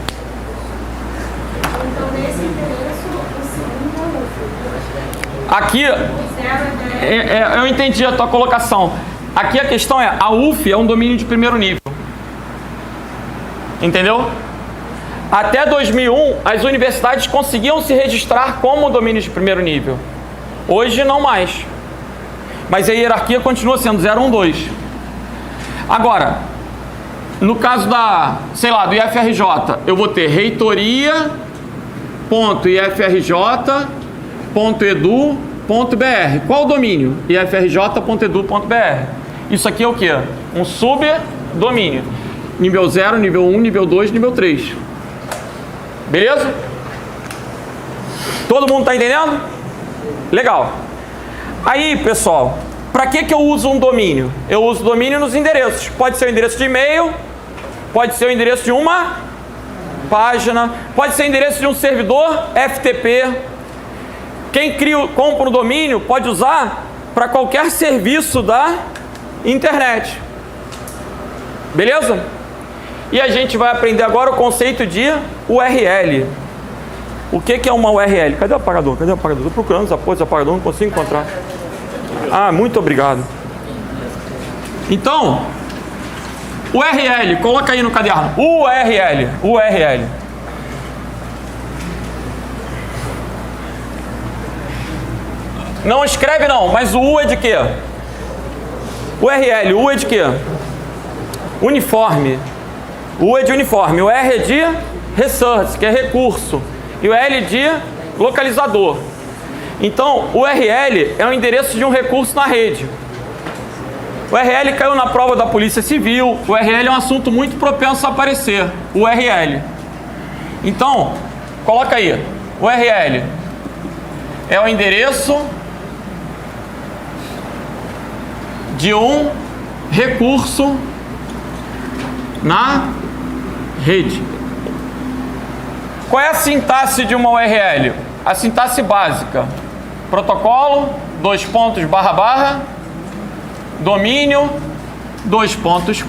Então, nesse endereço, o segundo é UF.
Aqui, eu entendi a tua colocação. Aqui a questão é, a UF é um domínio de primeiro nível. Entendeu? Até 2001, as universidades conseguiam se registrar como domínio de primeiro nível. Hoje, não mais. Mas a hierarquia continua sendo 0, 1, 2. Agora, no caso do IFRJ, eu vou ter reitoria.ifrj.edu.br. Qual o domínio? ifrj.edu.br. Isso aqui é o quê? Um subdomínio. Nível 0, nível 1, nível 2, nível 3. Beleza? Todo mundo está entendendo? Legal. Aí, pessoal, para que eu uso um domínio? Eu uso domínio nos endereços. Pode ser o endereço de e-mail, pode ser o endereço de uma página, pode ser o endereço de um servidor FTP. Quem compra um domínio pode usar para qualquer serviço da internet. Beleza? E a gente vai aprender agora o conceito de URL. O que é uma URL? Cadê o apagador? Cadê o apagador? Estou procurando essa porra de apagador, não consigo encontrar. Ah, muito obrigado. Então, URL, coloca aí no caderno. URL. Não escreve não, mas o U é de quê? URL, U é de quê? Uniforme. O U é de uniforme, o R é de resource, que é recurso, e o L de localizador. Então, o URL é o endereço de um recurso na rede. O URL caiu na prova da Polícia Civil. O URL é um assunto muito propenso a aparecer. O URL. Então, coloca aí. O URL é o endereço de um recurso na rede. Qual é a sintaxe de uma URL? A sintaxe básica. Protocolo, // domínio,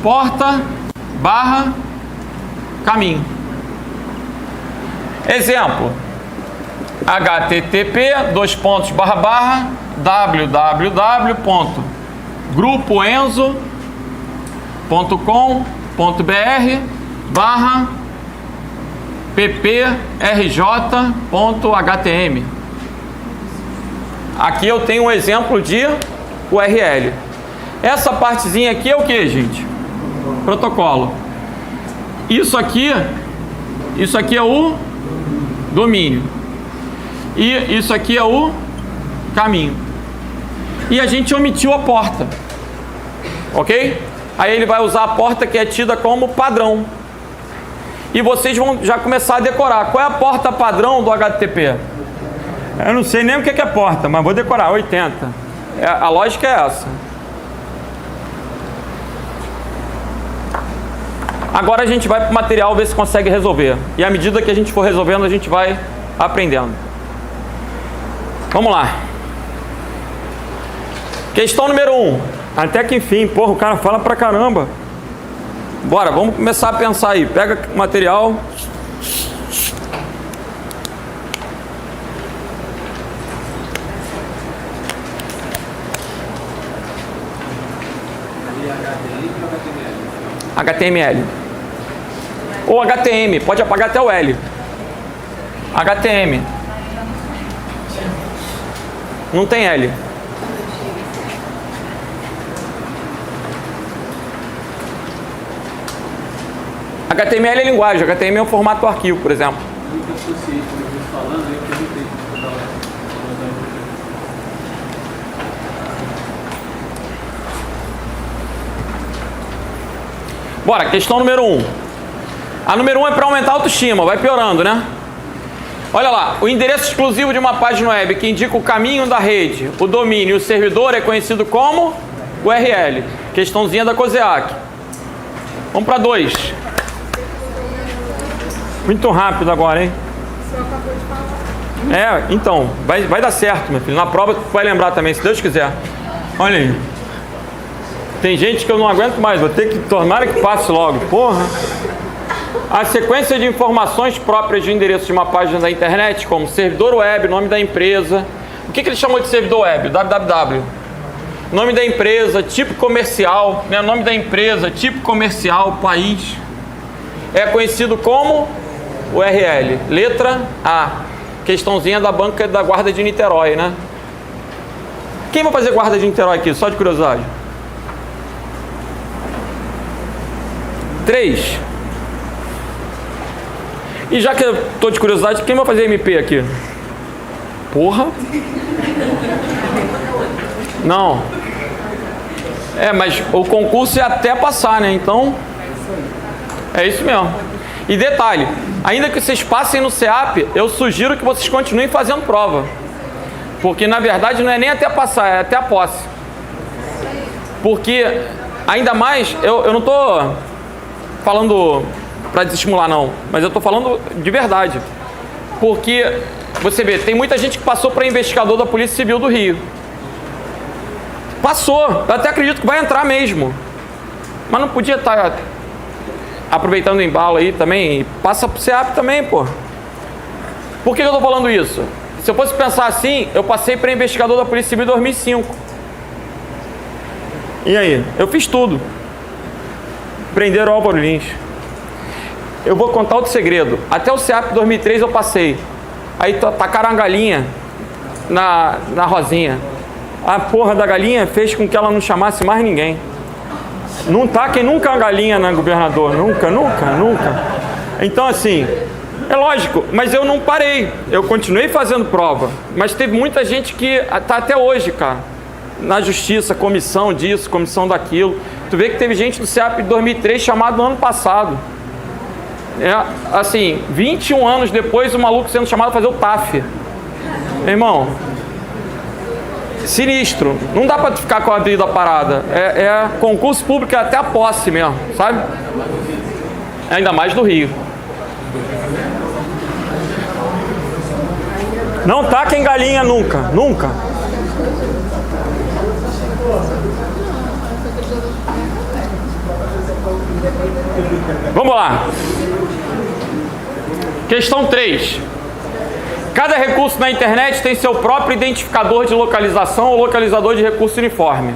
porta, / caminho. Exemplo. http, // www.grupoenzo.com.br pprj.htm. Aqui eu tenho um exemplo de URL. Essa partezinha aqui é o que, gente? Protocolo. Isso aqui é o domínio. E isso aqui é o caminho. E a gente omitiu a porta. Ok? Aí ele vai usar a porta que é tida como padrão. E vocês vão já começar a decorar. Qual é a porta padrão do HTTP? Eu não sei nem o que é porta, mas vou decorar, 80. A lógica é essa. Agora a gente vai para o material ver se consegue resolver. E à medida que a gente for resolvendo, a gente vai aprendendo. Vamos lá. Questão número 1. Até que enfim, porra, o cara fala pra caramba. Bora, vamos começar a pensar aí. Pega o material. HTML. Ou HTM, pode apagar até o L. HTM. Não tem L. HTML é linguagem, HTML é um formato do arquivo, por exemplo. Bora, questão número 1. A número 1 é para aumentar a autoestima, vai piorando, né? Olha lá, o endereço exclusivo de uma página web que indica o caminho da rede, o domínio e o servidor é conhecido como URL. Questãozinha da COSEAC. Vamos para 2. Muito rápido agora, hein? Então, vai dar certo, meu filho. Na prova tu vai lembrar também, se Deus quiser. Olha aí. Tem gente que eu não aguento mais, vou ter que... Tomara que passe logo. Porra. A sequência de informações próprias de endereço de uma página da internet, como servidor web, nome da empresa. O que ele chamou de servidor web? www. Nome da empresa, tipo comercial, né? Nome da empresa, tipo comercial, país. É conhecido como URL. Letra A. Questãozinha da banca da Guarda de Niterói, né? Quem vai fazer Guarda de Niterói aqui? Só de curiosidade. 3. E já que eu tô de curiosidade, quem vai fazer MP aqui? Porra. Não. Mas o concurso é até passar, né? Então, é isso mesmo. E detalhe, ainda que vocês passem no CEAP, eu sugiro que vocês continuem fazendo prova. Porque, na verdade, não é nem até passar, é até a posse. Porque, ainda mais, eu não tô falando para desestimular, não. Mas eu tô falando de verdade. Porque, você vê, tem muita gente que passou para investigador da Polícia Civil do Rio. Passou. Eu até acredito que vai entrar mesmo. Mas não podia estar aproveitando o embalo aí também, passa pro SEAP também, pô. Por que eu tô falando isso? Se eu fosse pensar assim, eu passei para investigador da Polícia Civil em 2005. E aí? Eu fiz tudo. Prenderam o Álvaro Lins. Eu vou contar outro segredo. Até o SEAP 2003 eu passei. Aí tacaram a galinha na Rosinha. A porra da galinha fez com que ela não chamasse mais ninguém. Não taquem nunca a galinha na governador. Nunca, nunca, nunca. Então assim, é lógico, mas eu não parei. Eu continuei fazendo prova. Mas teve muita gente que tá até hoje, cara, na justiça, comissão disso, comissão daquilo. Tu vê que teve gente do SEAP de 2003 chamado no ano passado. Assim, 21 anos depois, o maluco sendo chamado a fazer o TAF. Meu irmão, sinistro. Não dá pra ficar com a vida parada. Concurso público é até a posse mesmo, sabe? Ainda mais do Rio. Não taquem galinha nunca, nunca. Vamos lá. Questão 3. Cada recurso na internet tem seu próprio identificador de localização ou localizador de recurso uniforme.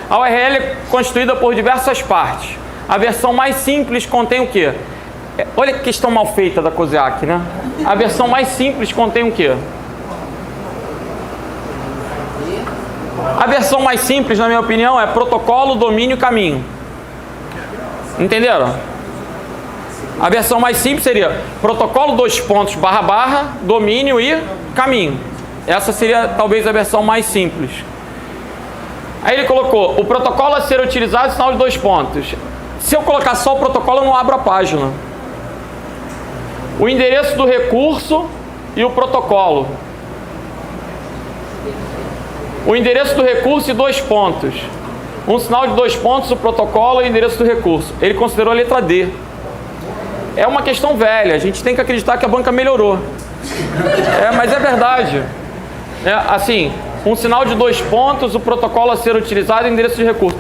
A URL é constituída por diversas partes. A versão mais simples contém o quê? Olha que questão mal feita da COSEAC, né? A versão mais simples contém o quê? A versão mais simples, na minha opinião, é protocolo, domínio, caminho. Entenderam? A versão mais simples seria protocolo, // domínio e caminho. Essa seria talvez a versão mais simples. Aí ele colocou o protocolo a ser utilizado, sinal de 2 pontos. Se eu colocar só o protocolo, eu não abro a página. O endereço do recurso e o protocolo. O endereço do recurso e 2 pontos. Um sinal de 2 pontos, o protocolo e o endereço do recurso. Ele considerou a letra D. É uma questão velha, a gente tem que acreditar que a banca melhorou. Mas é verdade. Assim, um sinal de 2 pontos, o protocolo a ser utilizado e o endereço de recurso.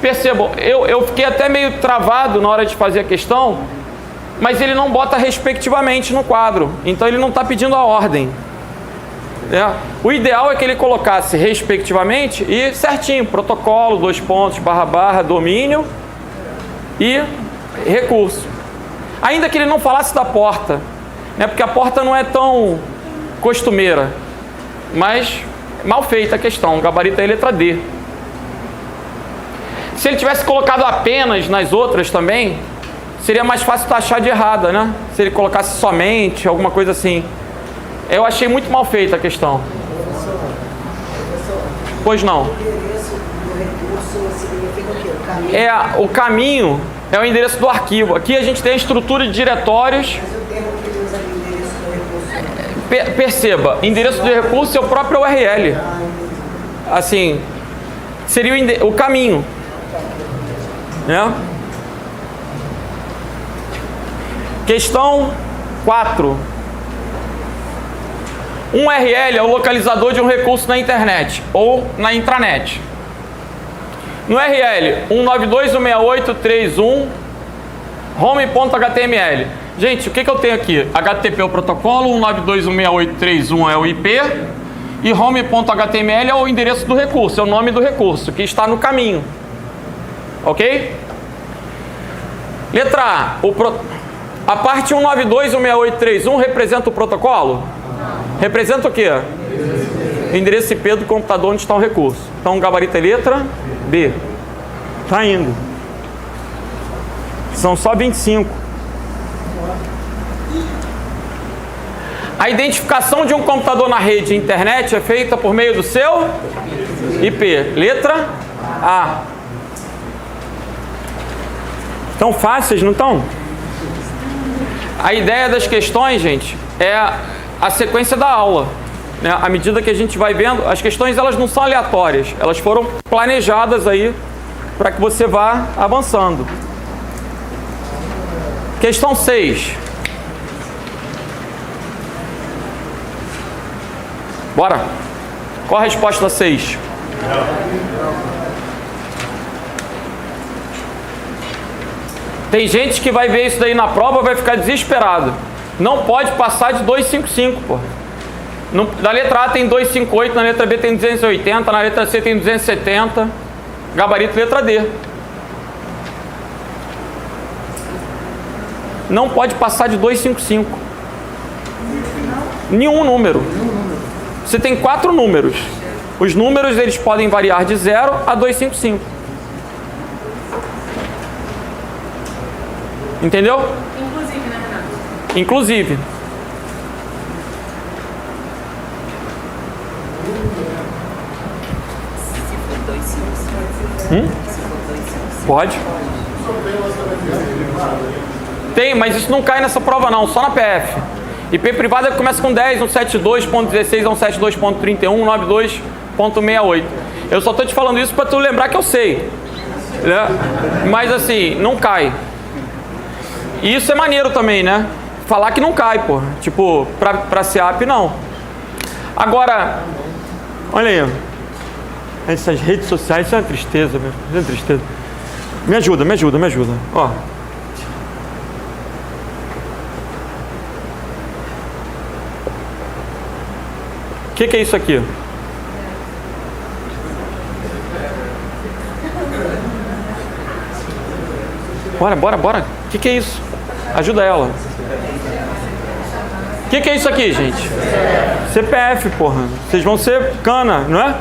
Percebam, eu fiquei até meio travado na hora de fazer a questão, mas ele não bota respectivamente no quadro, então ele não está pedindo a ordem. O ideal é que ele colocasse respectivamente e certinho, protocolo, 2 pontos, // domínio e recurso. Ainda que ele não falasse da porta, né? Porque a porta não é tão costumeira, mas mal feita a questão, gabarito é letra D. Se ele tivesse colocado apenas nas outras também, seria mais fácil taxar de errada, né? Se ele colocasse somente, alguma coisa assim. Eu achei muito mal feita a questão. Pois não. O caminho é o endereço do arquivo. Aqui a gente tem a estrutura de diretórios. Perceba, endereço do recurso é o próprio URL. Assim, seria o caminho. Né? Questão 4. Um URL é o localizador de um recurso na internet ou na intranet. No URL 192.168.3.1 home.html. Gente, o que eu tenho aqui? HTTP é o protocolo, 192.168.3.1 é o IP e home.html é o endereço do recurso, é o nome do recurso que está no caminho. Ok? Letra A. A parte 192.168.3.1 representa o protocolo? Representa o quê? O endereço IP do computador onde está o recurso. Então, gabarito é letra B. Está indo. São só 25. A identificação de um computador na rede internet é feita por meio do seu IP. Letra A. Tão fáceis, não estão? A ideia das questões, gente, é a sequência da aula. Né? À medida que a gente vai vendo, as questões elas não são aleatórias, elas foram planejadas aí para que você vá avançando. Questão 6. Bora. Qual a resposta 6? Tem gente que vai ver isso daí na prova e vai ficar desesperado. Não pode passar de 255, pô. Na letra A tem 258, na letra B tem 280, na letra C tem 270. Gabarito letra D. Não pode passar de 255. Nenhum número. Você tem 4 números. Os números eles podem variar de 0 a 255. Entendeu?
Inclusive, né, Renato?
Inclusive.
Se for 255. Se for 255.
Pode. Tem, mas isso não cai nessa prova não, só na PF. IP privada começa com 10, 172.16 a 172.31, 92.68. Eu só tô te falando isso para tu lembrar que eu sei, né? Mas assim, não cai. E isso é maneiro também, né? Falar que não cai, pô. Tipo, pra SEAP não. Agora, olha aí. Essas redes sociais, isso é uma tristeza, meu. Isso é uma tristeza. Me ajuda, me ajuda, me ajuda. Ó. O que é isso aqui? Bora, bora, bora. O que é isso? Ajuda ela. O que é isso aqui, gente? CPF, porra. Vocês vão ser cana, não é?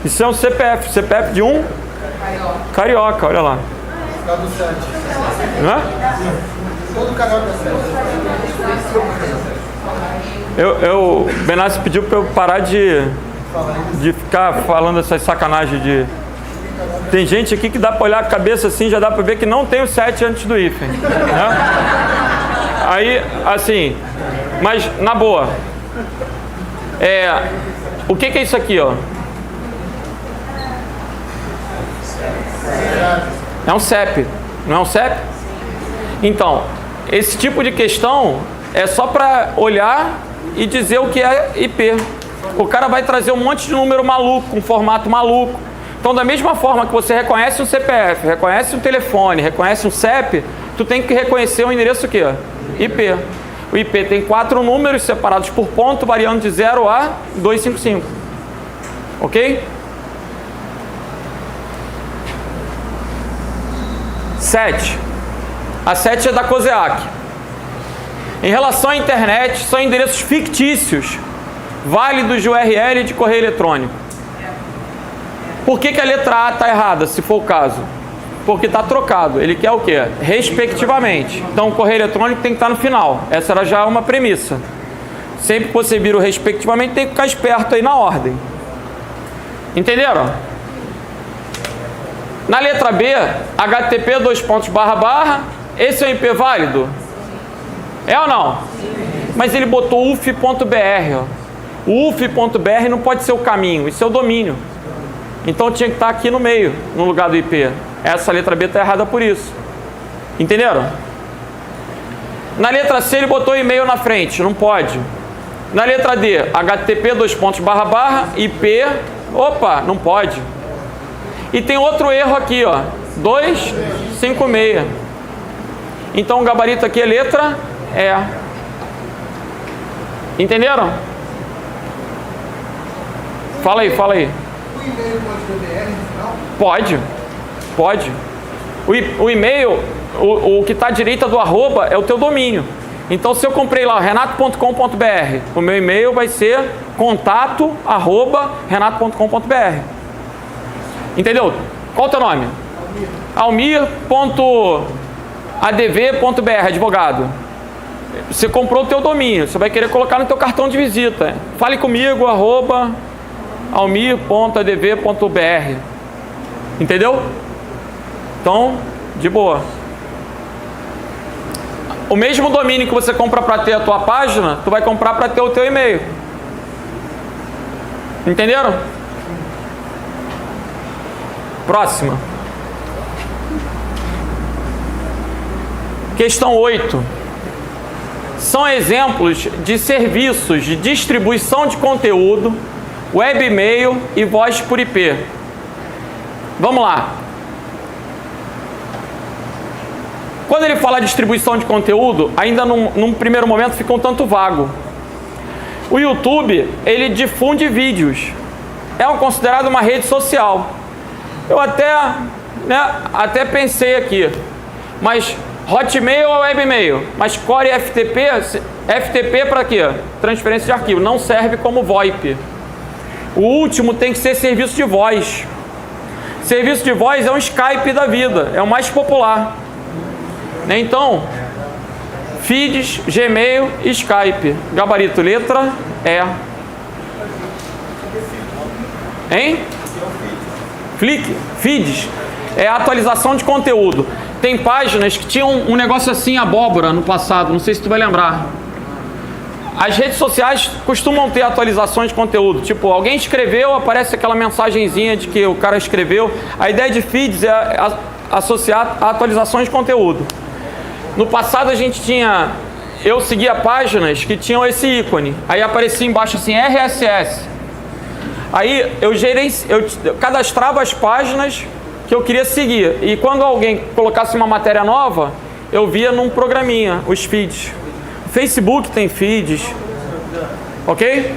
Isso é um CPF. CPF de um carioca, olha lá. Não é?
Todo carioca
O Benassi pediu para eu parar de ficar falando essas sacanagens de... Tem gente aqui que dá para olhar a cabeça assim, já dá para ver que não tem o 7 antes do hífen, né? Aí, assim, mas na boa, o que é isso aqui, ó? É um CEP, não é um CEP? Então, esse tipo de questão é só para olhar e dizer o que é IP. O cara vai trazer um monte de número maluco, um formato maluco. Então, da mesma forma que você reconhece um CPF, reconhece um telefone, reconhece um CEP, tu tem que reconhecer o endereço o quê? IP. O IP tem 4 números separados por ponto, variando de 0 a 255. Ok? 7. A 7 é da COSEAC. Em relação à internet, são endereços fictícios, válidos de URL e de correio eletrônico. Por que a letra A está errada, se for o caso? Porque está trocado. Ele quer o quê? Respectivamente. Então, o correio eletrônico tem que estar no final. Essa era já uma premissa. Sempre que você vira o respectivamente, tem que ficar esperto aí na ordem. Entenderam? Na letra B, HTTP, esse é um IP válido? É ou não? Mas ele botou uf.br. O uf.br não pode ser o caminho, isso é o domínio. Então tinha que estar aqui no meio, no lugar do IP. Essa letra B está errada por isso. Entenderam? Na letra C ele botou e-mail na frente, não pode. Na letra D, HTTP, IP, opa, não pode. E tem outro erro aqui, ó, 256. Então o gabarito aqui é letra E. Entenderam? Fala aí, fala aí.
O e-mail pode ter BR no final?
Pode, pode. O e-mail, o que está à direita do arroba é o teu domínio. Então, se eu comprei lá renato.com.br, o meu e-mail vai ser contato@renato.com.br. Entendeu? Qual é o teu nome? Almir.adv.br, advogado. Você comprou o teu domínio, você vai querer colocar no teu cartão de visita. Fale comigo, @almir.adv.br. Entendeu? Então, de boa. O mesmo domínio que você compra para ter a tua página, tu vai comprar para ter o teu e-mail. Entenderam? Próxima. Questão 8. São exemplos de serviços de distribuição de conteúdo, web e-mail e voz por IP. Vamos lá. quando ele fala distribuição de conteúdo, ainda num primeiro momento fica um tanto vago. O YouTube, ele difunde vídeos. É considerado uma rede social. Eu até pensei aqui, mas Hotmail ou Webmail? Mas Core FTP, FTP para quê? Transferência de arquivo, não serve como VoIP. O último tem que ser serviço de voz. Serviço de voz é um Skype da vida, é o mais popular. Então, Feeds, Gmail e Skype. Gabarito, letra E. Hein? Feeds é a atualização de conteúdo. Tem páginas que tinham um negócio assim, abóbora, no passado, não sei se tu vai lembrar. As redes sociais costumam ter atualizações de conteúdo. Tipo, alguém escreveu, aparece aquela mensagenzinha de que o cara escreveu. A ideia de feeds é associar a atualizações de conteúdo. No passado a gente eu seguia páginas que tinham esse ícone. Aí aparecia embaixo assim, RSS. Aí eu cadastrava as páginas que eu queria seguir. E quando alguém colocasse uma matéria nova, eu via num programinha, os feeds. O Facebook tem feeds. Ok?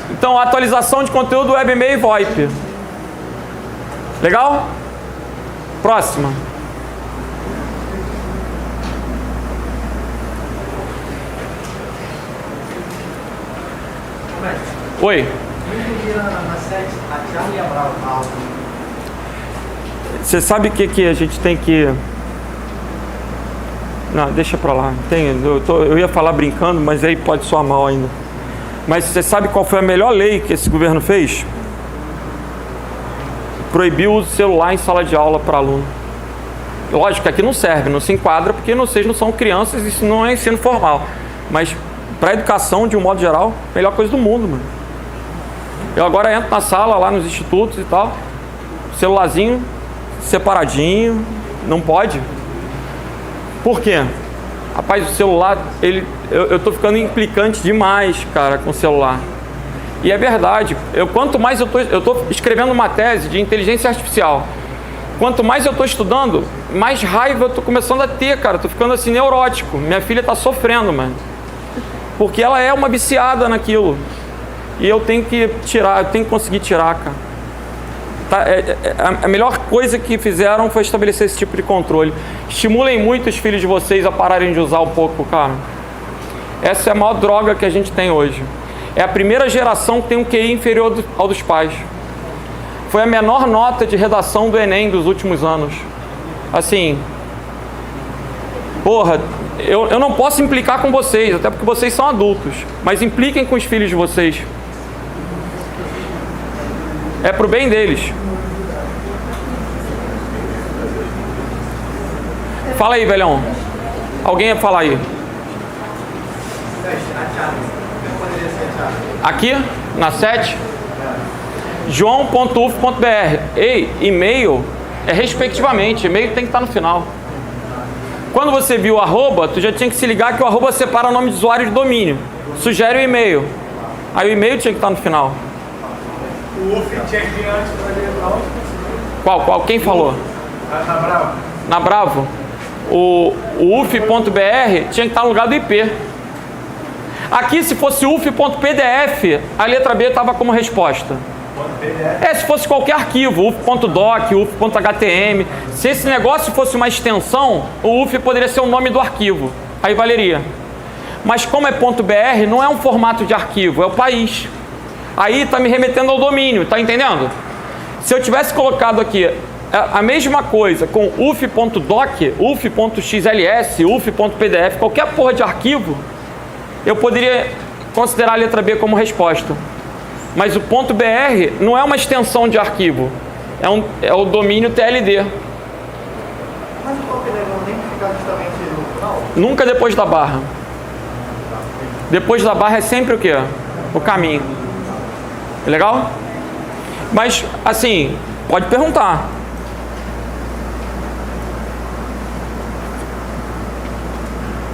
Então, atualização de conteúdo Webmail e VoIP. Legal? Próxima. Oi. Você sabe o que a gente tem que... Não, deixa pra lá. Eu ia falar brincando, mas aí pode soar mal ainda. Mas você sabe qual foi a melhor lei que esse governo fez? Proibiu o uso do celular em sala de aula para aluno. Lógico que aqui não serve, não se enquadra, porque vocês não são crianças, isso não é ensino formal. Mas para a educação, de um modo geral, melhor coisa do mundo, mano. Eu agora entro na sala, lá nos institutos e tal, celularzinho separadinho, não pode. Por quê? Rapaz, o celular, eu tô ficando implicante demais, cara, com o celular. E é verdade, quanto mais eu tô escrevendo uma tese de inteligência artificial, quanto mais eu tô estudando, mais raiva eu tô começando a ter, cara, tô ficando assim neurótico. Minha filha tá sofrendo, mano, porque ela é uma viciada naquilo. E eu tenho que tirar, eu tenho que conseguir tirar, cara. A melhor coisa que fizeram foi estabelecer esse tipo de controle. Estimulem muito os filhos de vocês a pararem de usar um pouco, cara. Essa é a maior droga que a gente tem hoje. É a primeira geração que tem um QI inferior ao dos pais. Foi a menor nota de redação do Enem dos últimos anos. Assim, porra, eu não posso implicar com vocês, até porque vocês são adultos, mas impliquem com os filhos de vocês. É pro bem deles. Fala aí, velhão. Alguém ia falar aí. Aqui, na 7. joão.uf.br. Ei, e-mail é respectivamente. E-mail tem que estar no final. Quando você viu o arroba, tu já tinha que se ligar que o arroba separa o nome de usuário de domínio. Sugere o e-mail. Aí o e-mail tinha que estar no final.
O UF tinha que vir antes para ler a última.
Qual? Quem falou?
Na Bravo.
Na Bravo? O uf.br tinha que estar no lugar do IP. Aqui, se fosse uf.pdf, a letra B estava como resposta. Se fosse qualquer arquivo, uf.doc, uf.htm. Se esse negócio fosse uma extensão, o uf poderia ser o nome do arquivo. Aí valeria. Mas como é .br, não é um formato de arquivo, é o país. Aí está me remetendo ao domínio, tá entendendo? Se eu tivesse colocado aqui a mesma coisa com uf.doc, uf.xls, uf.pdf, qualquer porra de arquivo, eu poderia considerar a letra B como resposta. Mas o .br não é uma extensão de arquivo, é o domínio TLD.
Mas o .br não tem que ficar justamente no final?
Nunca depois da barra. Depois da barra é sempre o quê? O caminho. Legal? Mas, assim, pode perguntar.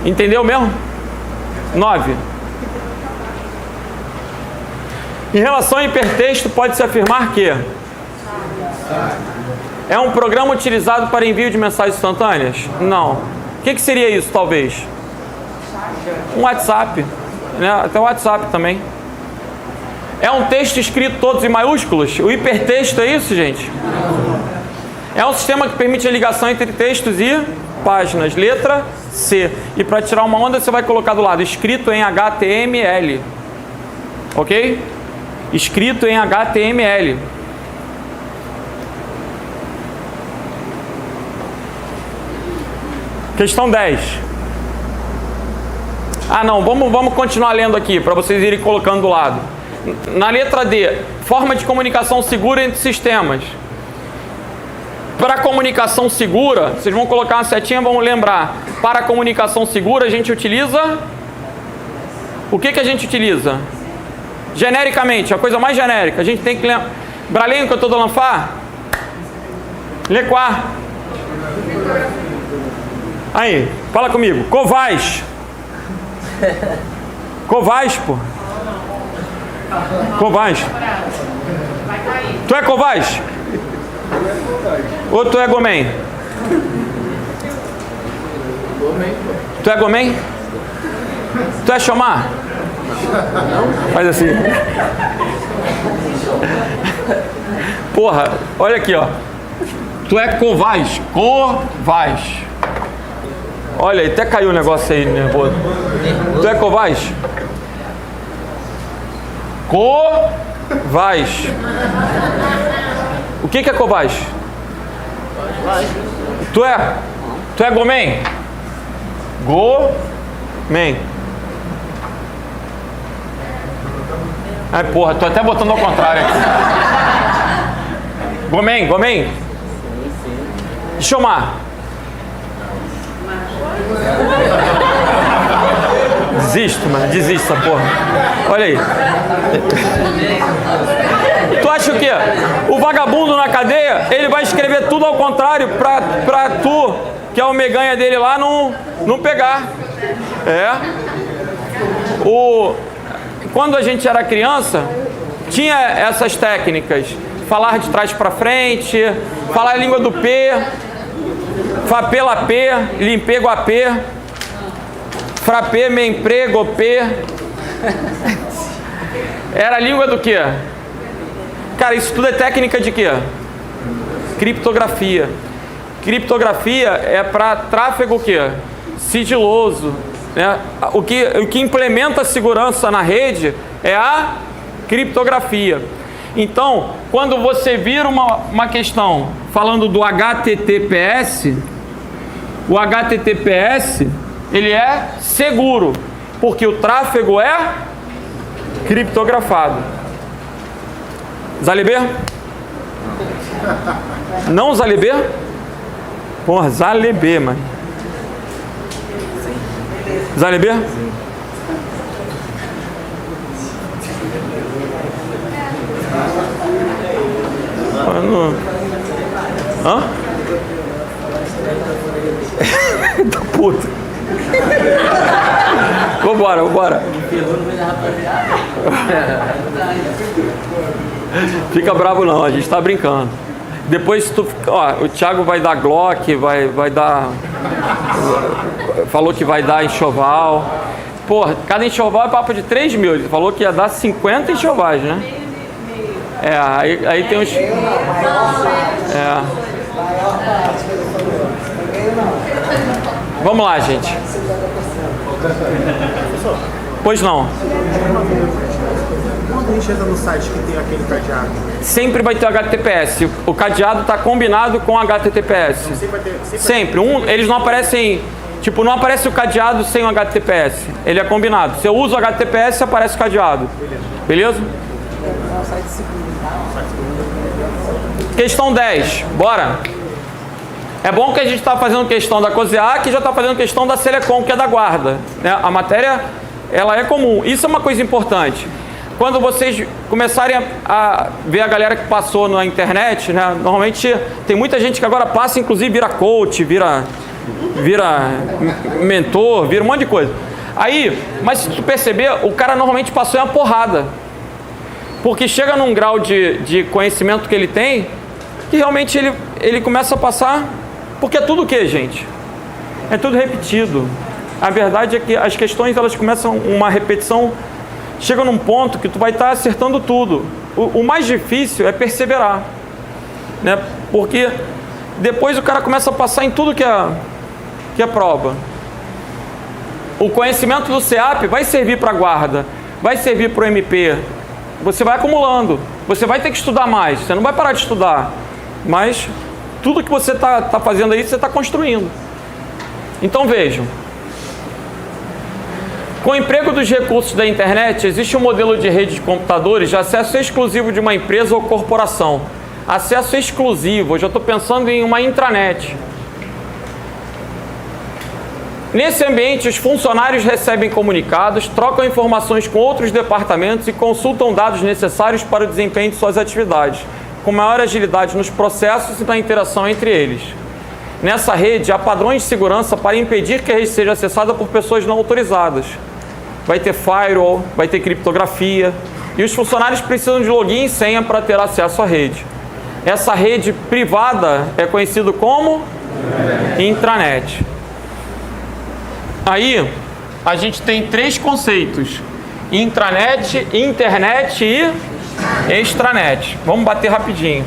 Entendeu mesmo? 9. Em relação ao hipertexto, pode-se afirmar que É um programa utilizado para envio de mensagens instantâneas? Não. O que seria isso, talvez? Um WhatsApp, né? Até o WhatsApp também. É um texto escrito todos em maiúsculos? O hipertexto é isso, gente? É um sistema que permite a ligação entre textos e páginas. Letra C. E para tirar uma onda, você vai colocar do lado escrito em HTML. Ok? Escrito em HTML. Questão 10. Ah, não, vamos continuar lendo aqui, para vocês irem colocando do lado. Na letra D, forma de comunicação segura entre sistemas. Para comunicação segura, vocês vão colocar uma setinha, vão lembrar. Para comunicação segura, a gente utiliza... O que a gente utiliza? Genericamente, a coisa mais genérica. A gente tem que lembrar... Bralenco, eu tô do Lanfar? Lequar. Aí, fala comigo. Covais. Covais, pô. Covais. Tu é Covais? Ou tu é Gomen? Tu é Gomen? Tu é Xomar? Faz assim. Porra, olha aqui, ó. Tu é Covais. Covais. Olha, até caiu o negócio aí, nervoso. Tu é Covais? Covais. O que é Covais? Tu é Gomen? Gomen. Ai, porra, tô até botando ao contrário aqui. Gomen. Xomar. Desisto essa porra. Olha aí. Tu acha o quê? O vagabundo na cadeia, ele vai escrever tudo ao contrário pra tu, que é o meganha dele lá, não pegar. Quando a gente era criança, tinha essas técnicas. Falar de trás pra frente, falar a língua do P, fapê, lapê, limpê, guapê, frappé, mempré, gopê. Era a língua do quê? Cara, isso tudo é técnica de quê? Criptografia. Criptografia é para tráfego o quê? Sigiloso, né? O que implementa a segurança na rede é a criptografia. Então, quando você vira uma questão falando do HTTPS, o HTTPS, ele é seguro, porque o tráfego é criptografado. Zalibê? Não Zalibê? Porra, Zalibê, mano. Zalibê? Hã? Tá puto. Vambora. Fica bravo não, a gente tá brincando. Depois o Thiago vai dar Glock, vai dar... Falou que vai dar enxoval. Porra, cada enxoval é papo de 3 mil. Ele falou que ia dar 50 enxovais, né? Aí tem uns... Vamos lá, gente. Pois não.
Quando a gente entra no site que tem aquele cadeado?
Sempre vai ter HTTPS. O cadeado está combinado com HTTPS. Sempre. Eles não aparecem... Tipo, não aparece o cadeado sem o HTTPS. Ele é combinado. Se eu uso o HTTPS, aparece o cadeado. Beleza? Questão 10. Bora. É bom que a gente está fazendo questão da COSEA, que já está fazendo questão da Selecom, que é da guarda, né? A matéria, ela é comum. Isso é uma coisa importante. Quando vocês começarem a ver a galera que passou na internet, né? Normalmente tem muita gente que agora passa, inclusive vira coach, vira mentor, vira um monte de coisa. Aí, mas se tu perceber, o cara normalmente passou uma porrada. Porque chega num grau de conhecimento que ele tem, que realmente ele começa a passar, porque é tudo o que, gente? É tudo repetido. A verdade é que as questões, elas começam uma repetição, chega num ponto que tu vai estar acertando tudo. O mais difícil é perseverar, né? Porque depois o cara começa a passar em tudo que é prova. O conhecimento do CEAP vai servir para a guarda, vai servir para o MP. Você vai acumulando. Você vai ter que estudar mais. Você não vai parar de estudar. Mas tudo que você está fazendo aí, você está construindo. Então vejam. Com o emprego dos recursos da internet, existe um modelo de rede de computadores de acesso exclusivo de uma empresa ou corporação. Acesso exclusivo. Eu já estou pensando em uma intranet. Nesse ambiente, os funcionários recebem comunicados, trocam informações com outros departamentos e consultam dados necessários para o desempenho de suas atividades, com maior agilidade nos processos e na interação entre eles. Nessa rede, há padrões de segurança para impedir que a rede seja acessada por pessoas não autorizadas. Vai ter firewall, vai ter criptografia, e os funcionários precisam de login e senha para ter acesso à rede. Essa rede privada é conhecida como intranet. Aí, a gente tem 3 conceitos: intranet, internet e extranet. Vamos bater rapidinho.